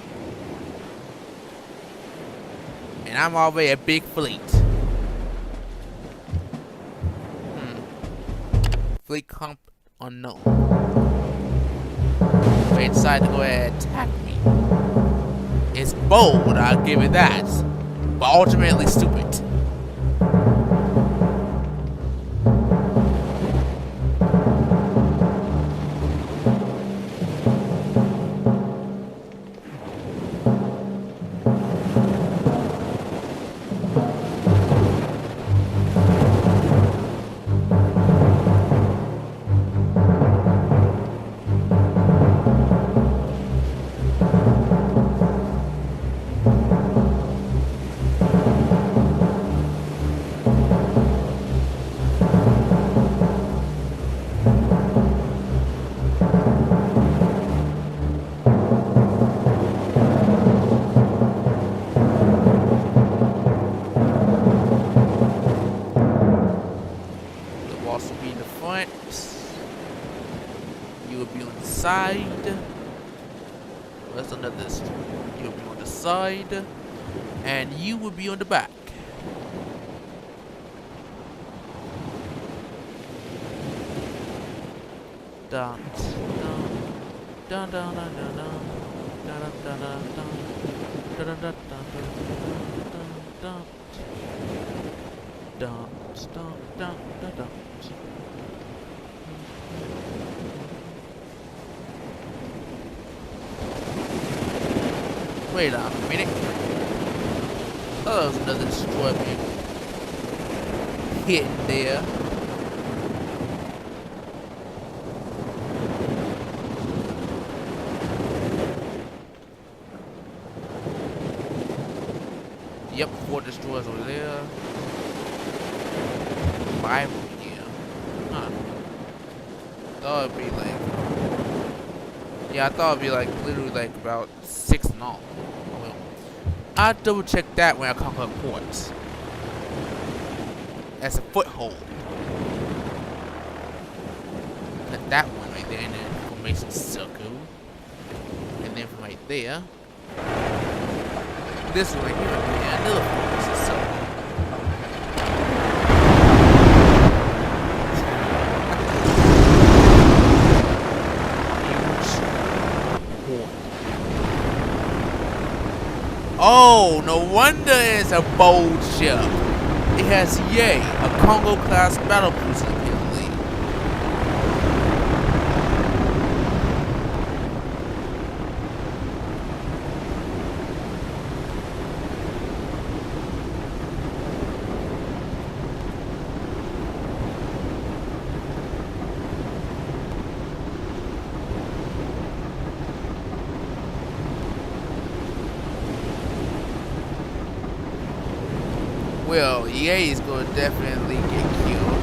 And I'm already a big fleet. Fleet comp unknown. They decided to go ahead and attack me. It's bold, I'll give it that. But ultimately stupid. You will be on the side. That's another story. You'll be on the side, and you will be on the back. dun dun dun dun dun dun dun dun dun dun dun dun dun dun dun dun. Wait a minute. Oh, there's another destroyer being hit there. Yep, 4 destroyers over there. 5 over here. Huh. Thought it'd be like... Yeah, I thought it'd be like literally like about 6 in all. Well, I'll double check that when I conquer ports. As a foothold. Put that one right there in the formation circle. And then from right there. This one right here, and another formation circle. Oh, no wonder it's a bold ship. It has Yay, a Congo-class battle cruiser apparently. Well, EA is going to definitely get killed.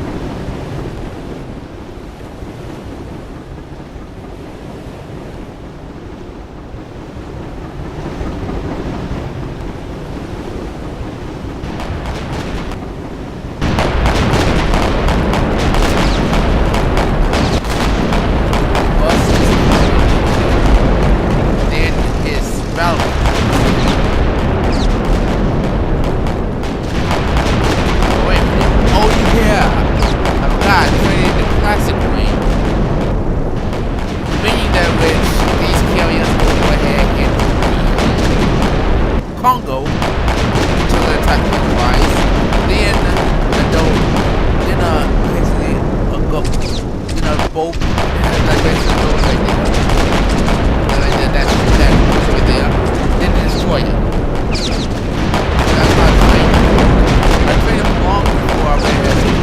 Then his battle. Congo until they're attacked by twice. Then basically both like basically goes right there. And then that's right there. Then destroy it. That's my train. I trained him long before I made this feat.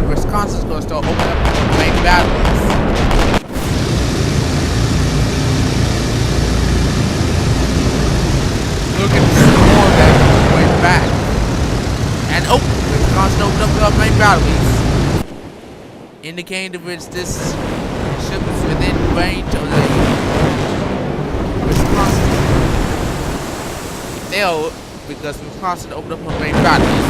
Wisconsin's going to start opening up the main batteries. Look at some more of that way back. And Wisconsin opened up the main batteries. Indicating to which this ship is within range of the Wisconsin. Failed because Wisconsin opened up her main batteries.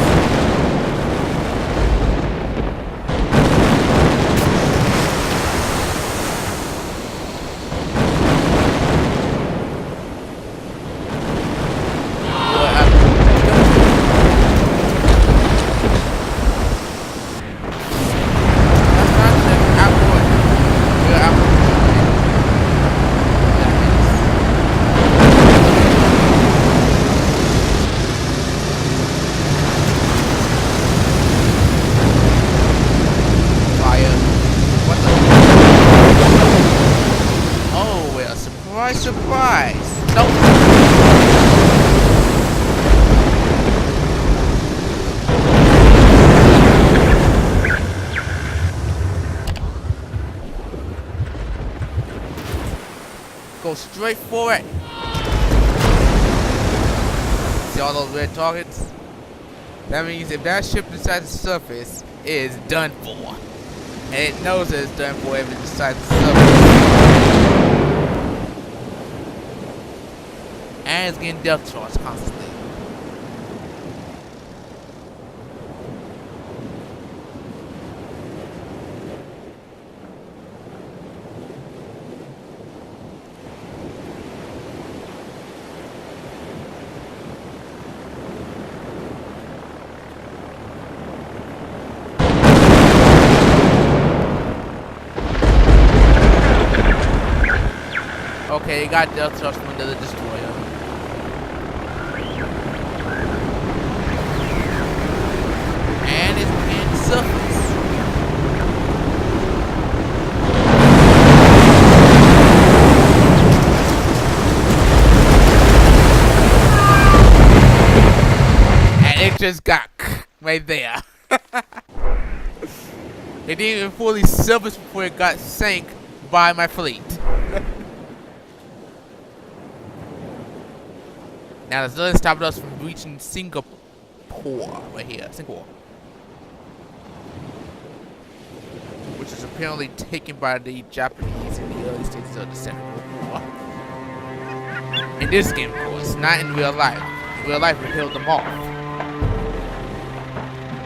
Surprise, surprise. Nope. Go straight for it. See all those red targets? That means if that ship decides to surface, it is done for. And it knows that it's done for if it decides to surface. And it's getting depth charge constantly. Okay, you got depth charge from another destroyer. And it's in surface. And it just got right there. It didn't even fully surface before it got sank by my fleet. Now there's nothing stopping us from reaching Singapore right here, Singapore, which is apparently taken by the Japanese in the early stages of the Second World War. In this game, of course, not in real life. In real life, we held them off.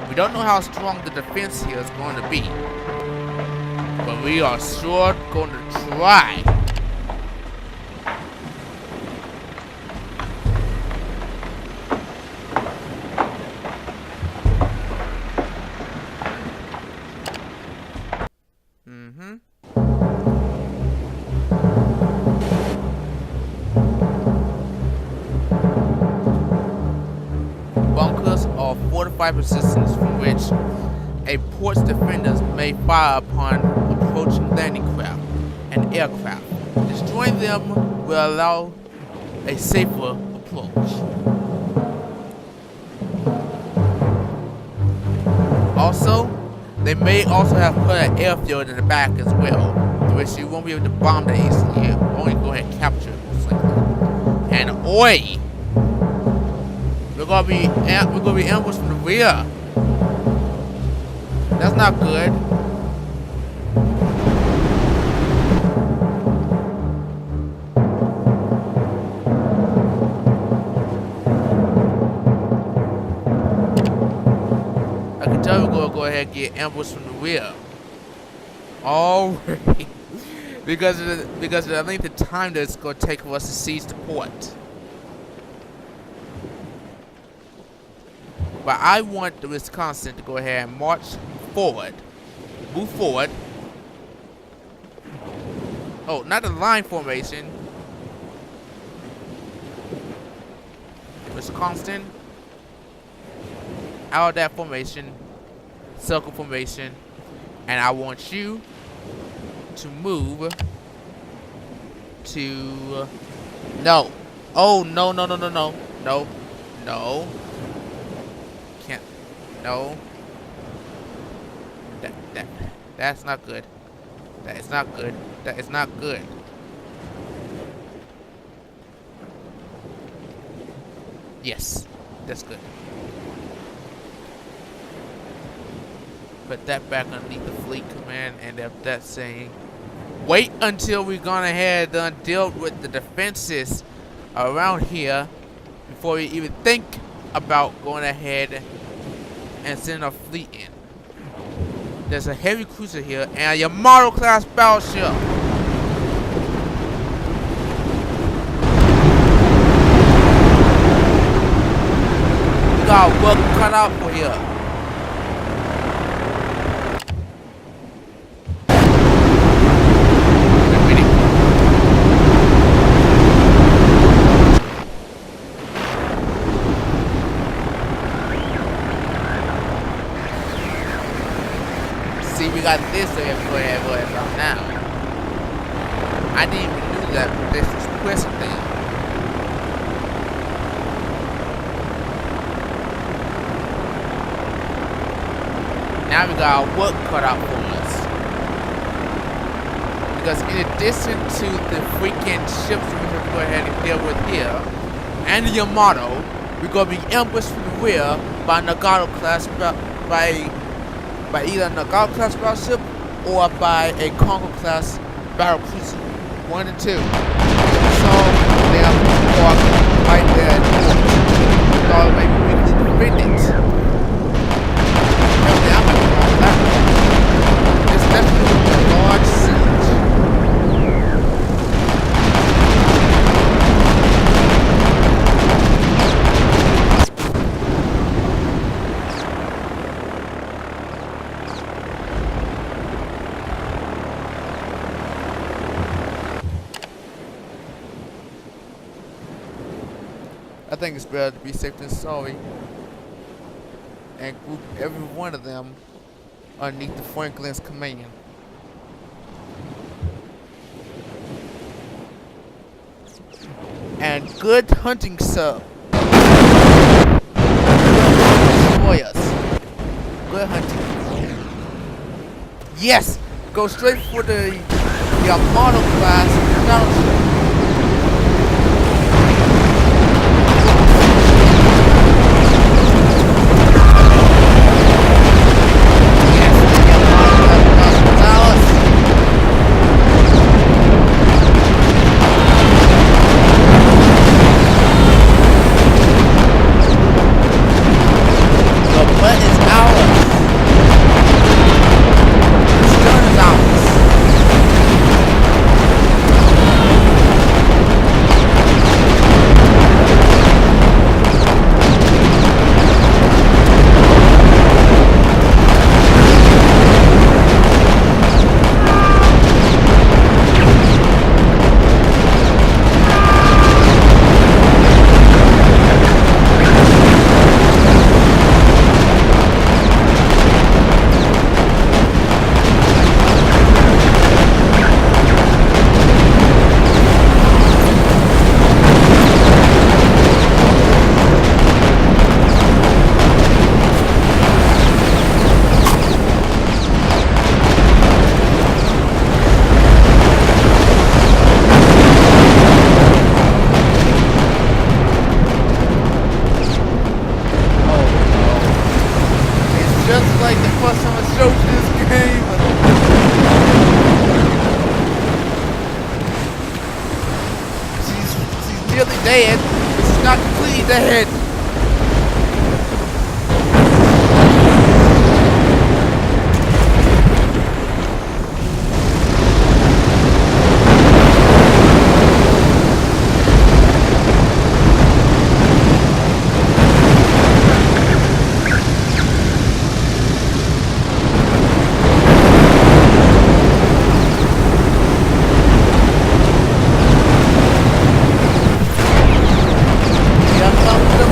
We don't know how strong the defense here is going to be, but we are sure going to try. Bunkers are fortified positions from which a port's defenders may fire upon approaching landing craft and aircraft. Destroying them will allow a safer approach. Also, they may also have put an airfield in the back as well, which you won't be able to bomb that easily. You only go ahead and capture it most likely. And oi! We're gonna be ambushed from the rear. That's not good. I can tell we're gonna go ahead and get ambushed from the rear. Already. because of the length of time that it's gonna take for us to seize the port. But I want the Wisconsin to go ahead and march forward. Move forward. Oh, not the line formation. Wisconsin. Out of that formation. Circle formation. And I want you to move to... No. Oh, no, no, no, no, no. No. No. No. That's not good. That is not good. That is not good. Yes. That's good. Put that back underneath the fleet command, and if that's saying wait until we've gone ahead and dealt with the defenses around here before we even think about going ahead and send a fleet in. There's a heavy cruiser here and a Yamato class battleship. We got work cut out for here. See, we got this to go ahead from now. I didn't even do that this was presently. Now we got our work cut out for us. Because in addition to the freaking ships we have to go ahead and deal with here, and the Yamato, we're gonna be ambushed from the rear by Nagato class by either a Nagato class battleship or by a Congo class battle cruiser. 1 and 2. So they have to walk right there. So maybe we can defend it. It's definitely a large siege. I think it's better to be safe than sorry and group every one of them underneath the Franklin's command. And good hunting, sir. Destroy us. Good hunting. Yes! Go straight for the Yamato class battleship. Dead, but she's not completely dead. Here comes the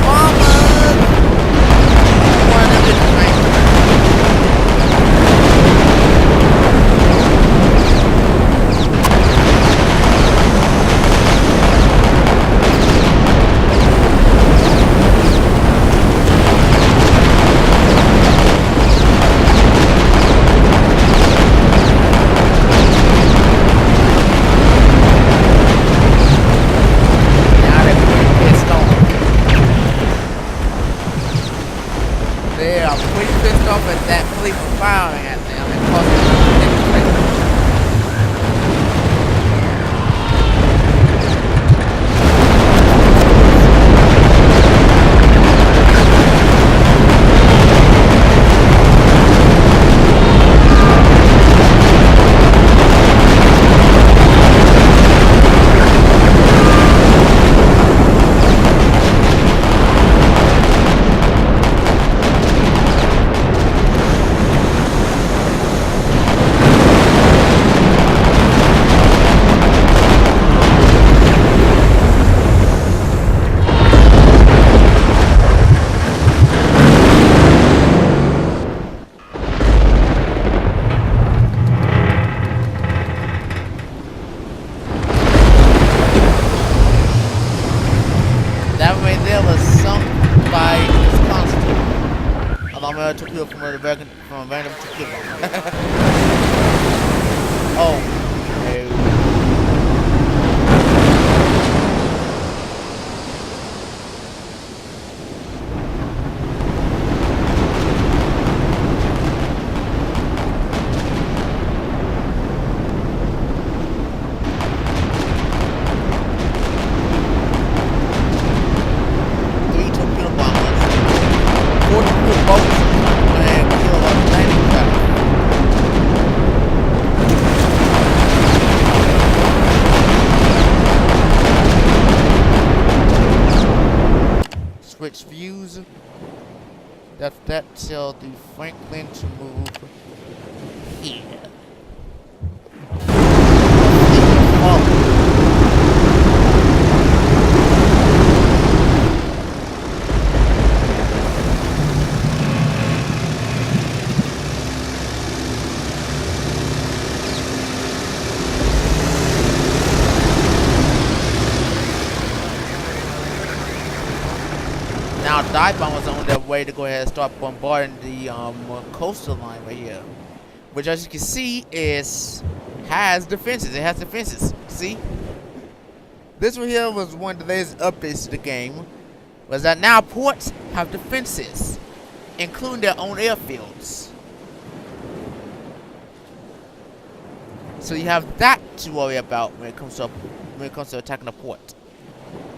torpedo from a random torpedo. Oh, no. Switch views. That tell the Franklin to move here. Now dive bombers are on their way to go ahead and start bombarding the coastal line right here, which as you can see has defenses. It has defenses. See, this one here was one of the latest updates to the game. Was that now ports have defenses, including their own airfields. So you have that to worry about when it comes to attacking a port.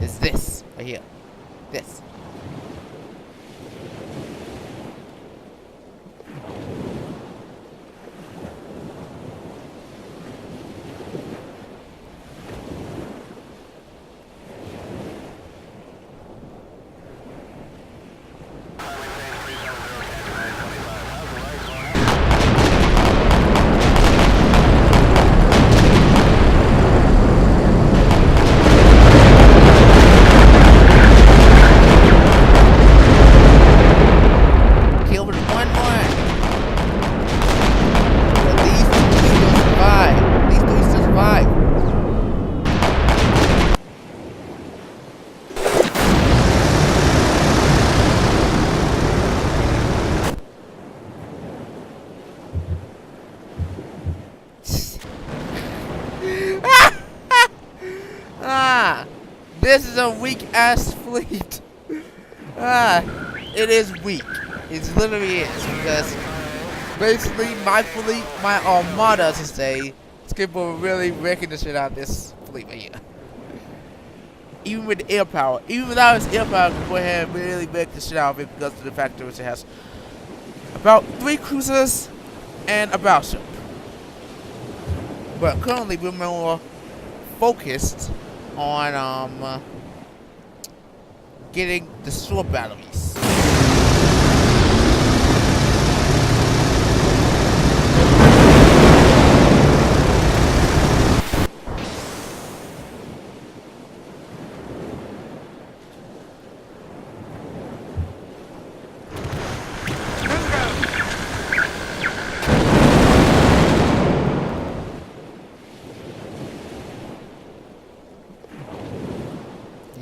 It's this right here. This. This is a weak ass fleet. It is weak. It literally is, because basically my fleet, my armada to say, is capable of really wrecking the shit out of this fleet right here. Even with air power, even without its air power, can go ahead and really wreck the shit out of it because of the fact that it has about 3 cruisers and a battleship. But currently we're more focused on getting the shore batteries.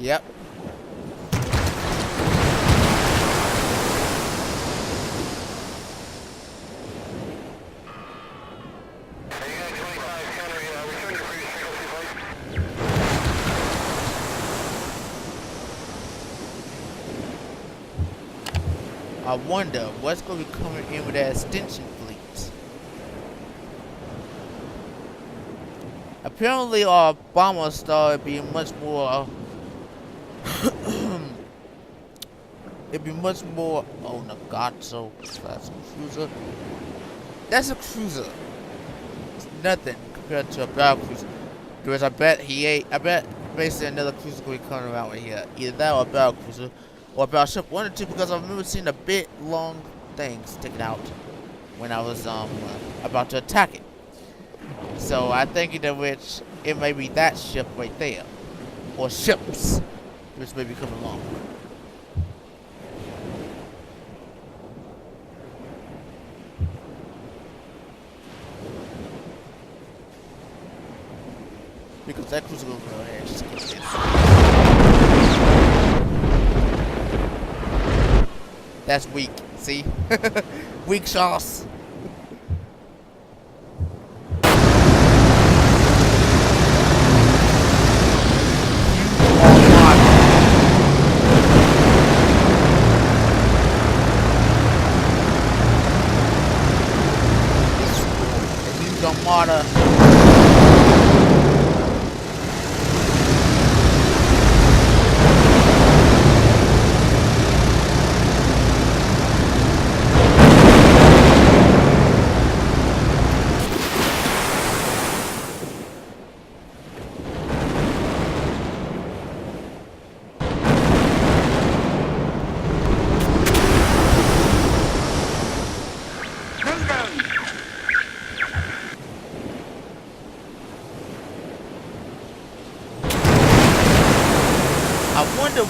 Yep. I wonder what's going to be coming in with that extension fleet. Apparently our bombers started being much more it'd be much more. Oh no, God! So that's a cruiser. That's a cruiser. It's nothing compared to a battle cruiser. Because I bet basically another cruiser will be coming around right here. Either that or a battle cruiser or a battleship. One or two, because I've never seen a bit long thing sticking out when I was about to attack it. So I think that which it may be that ship right there, or ships which may be coming along. Because that cruiser will go ahead and just get this. That's weak. See? Weak sauce. Armada.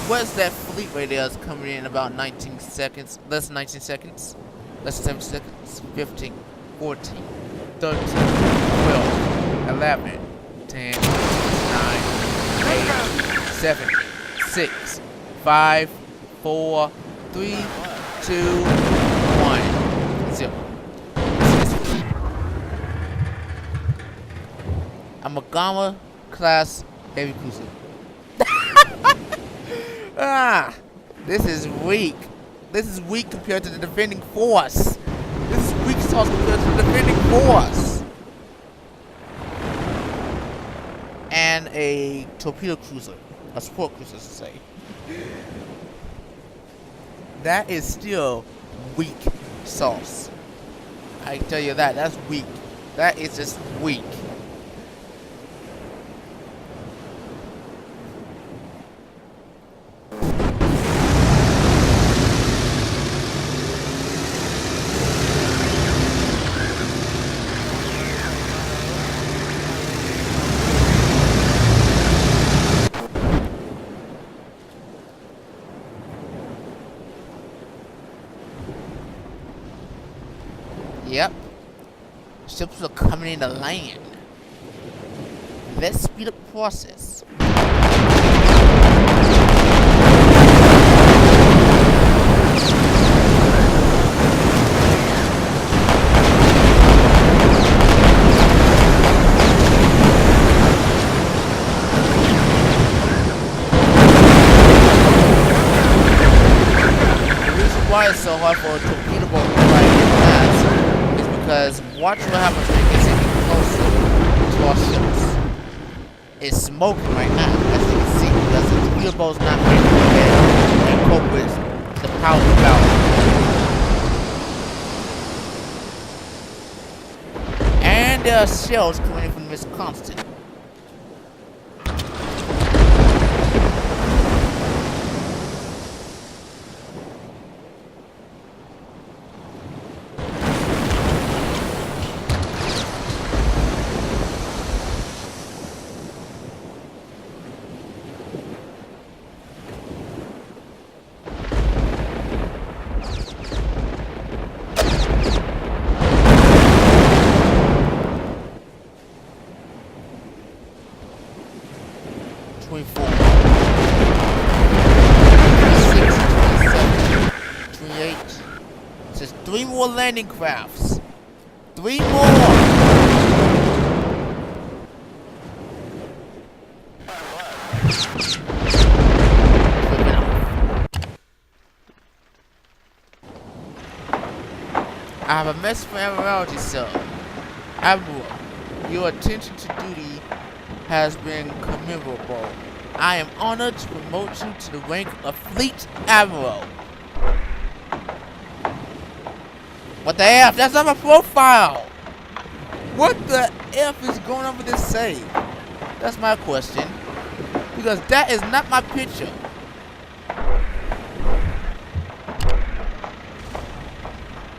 What's that fleet right there is coming in about 19 seconds, less than 19 seconds, less than 7 seconds, 15, 14, 13, 12, 11, 10, 9, 8, 7, 6, 5, 4, 3, 2, 1, 0. I'm a Gamma class heavy cruiser. This is weak. This is weak compared to the defending force. This is weak sauce compared to the defending force. And a torpedo cruiser. A support cruiser, to say. That is still weak sauce. I can tell you that. That's weak. That is just weak. Yep. Ships are coming into land. Let's speed up the process. The reason why it's so hard for a torpedo boat to fly in fast because watch what happens when it gets any closer to our ships. It's smoking right now, as you can see, because the torpedo boat's not ready to get and cope with the power of battle. And there are shells coming in from Miss Constant. Just 3 more landing crafts. 3 more. I have a message for Admiralty, sir. Admiral, your attention to duty has been commendable. I am honored to promote you to the rank of Fleet Admiral. What the F? That's not my profile! What the F is going on with this save? That's my question. Because that is not my picture.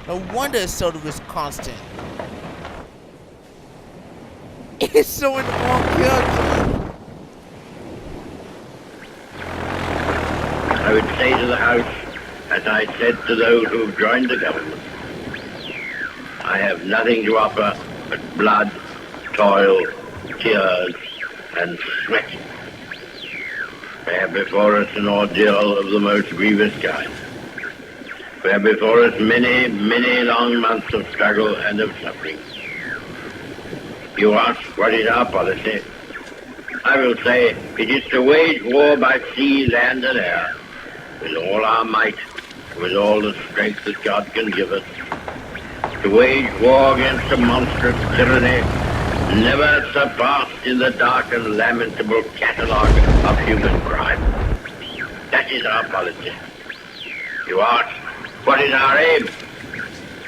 No wonder it's so constant. It's showing the wrong character. I would say to the House, as I said to those who have joined the government, I have nothing to offer but blood, toil, tears, and sweat. We have before us an ordeal of the most grievous kind. We have before us many, many long months of struggle and of suffering. You ask what is our policy? I will say it is to wage war by sea, land and air, with all our might, with all the strength that God can give us, to wage war against a monstrous tyranny never surpassed in the dark and lamentable catalogue of human crime. That is our policy. You ask, what is our aim?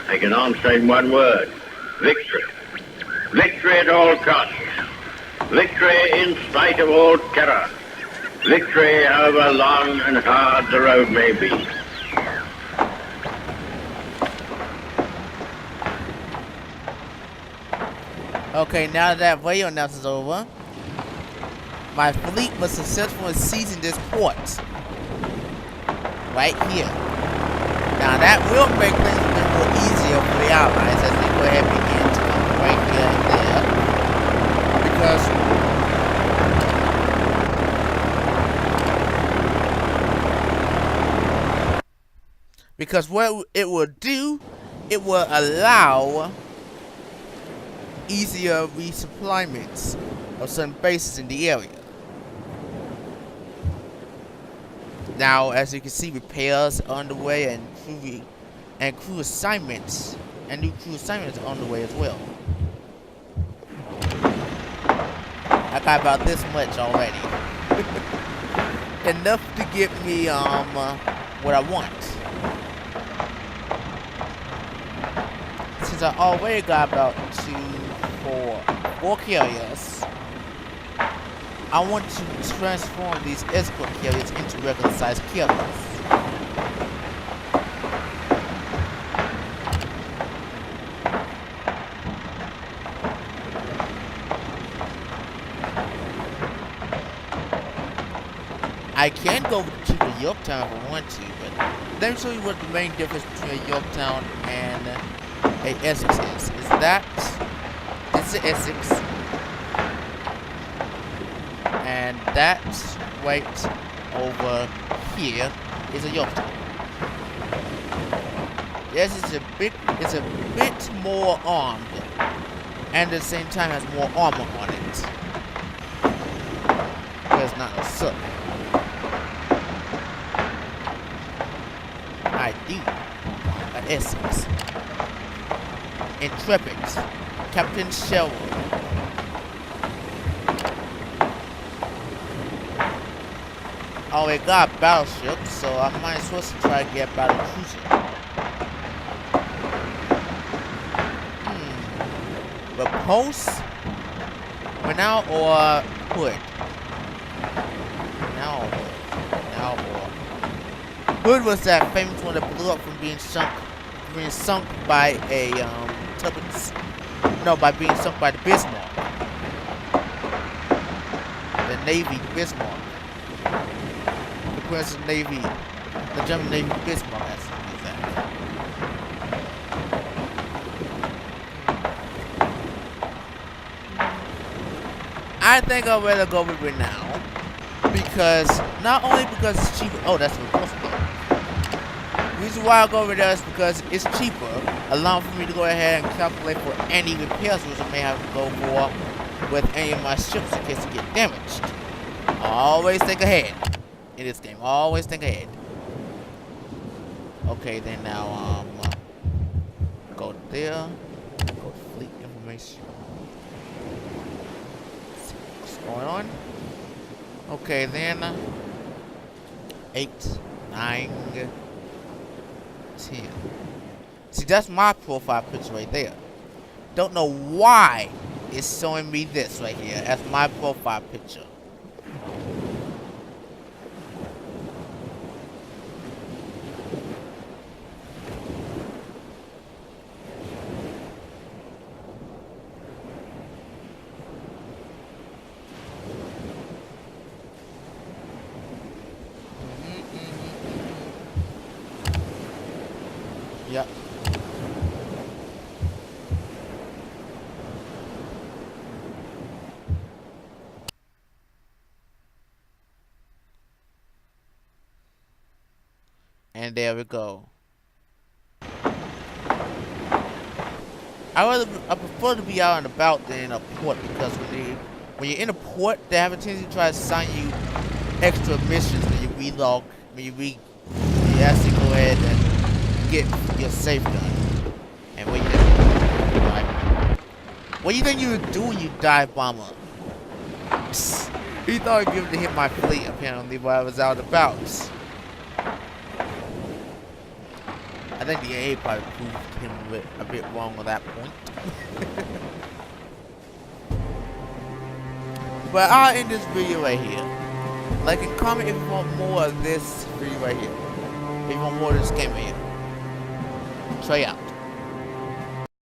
I can answer in one word: victory. Victory at all costs. Victory in spite of all terror. Victory however long and hard the road may be. Okay, now that radio announce is over, my fleet was successful in seizing this port. Right here. Now that will make things a bit more easier for the Allies as they go ahead and begin to come right here and there. Because what it will do, it will allow easier resupplements of certain bases in the area. Now, as you can see, repairs are underway and crew assignments and new crew assignments are underway as well. I got about this much already. Enough to get me what I want. Since I already got about 4 carriers, I want to transform these escort carriers into regular sized carriers. I can go to the Yorktown if I want to, but let me show you what the main difference between a Yorktown and a Essex is. Is that this is Essex, and that right over here is a Yorktown. Yes, it's a bit more armed, and at the same time has more armor on it. There's not a sub. I do. An Essex. Intrepid. Captain Sherwood. Oh, it got a battleship, so I might as well try to get a battle cruiser. Repulse? Now or Hood? Now or Hood? Now or Hood was that famous one that blew up from being sunk by a turbines. No, by being sunk by the Bismarck. The Navy Bismarck. The Prince's Navy, the German Navy Bismarck, that's to be exact. I think I'd rather go with it now. Because, not only because it's cheaper. Oh, that's what it's supposed to be. The reason why I go over there is because it's cheaper, allowing for me to go ahead and calculate for any repairs which I may have to go for with any of my ships in case they get damaged. Always think ahead in this game. Always think ahead. Okay, then now go there. Go to fleet information. See what's going on. Okay, then 8, 9, 10. See, that's my profile picture right there. Don't know why it's showing me this right here as my profile picture. Yep. And there we go. I prefer to be out and about than in a port because when you're in a port, they have a tendency to try to assign you extra missions when you relog, you actually go ahead and get your safe done. And what do you think you would do when you dive bomber? Psst. He thought he'd be able to hit my fleet apparently while I was out and about. I think the AA probably proved him a bit wrong on that point. But I'll end this video right here. Like and comment if you want more of this video right here. If you want more of this game right here. Trey out.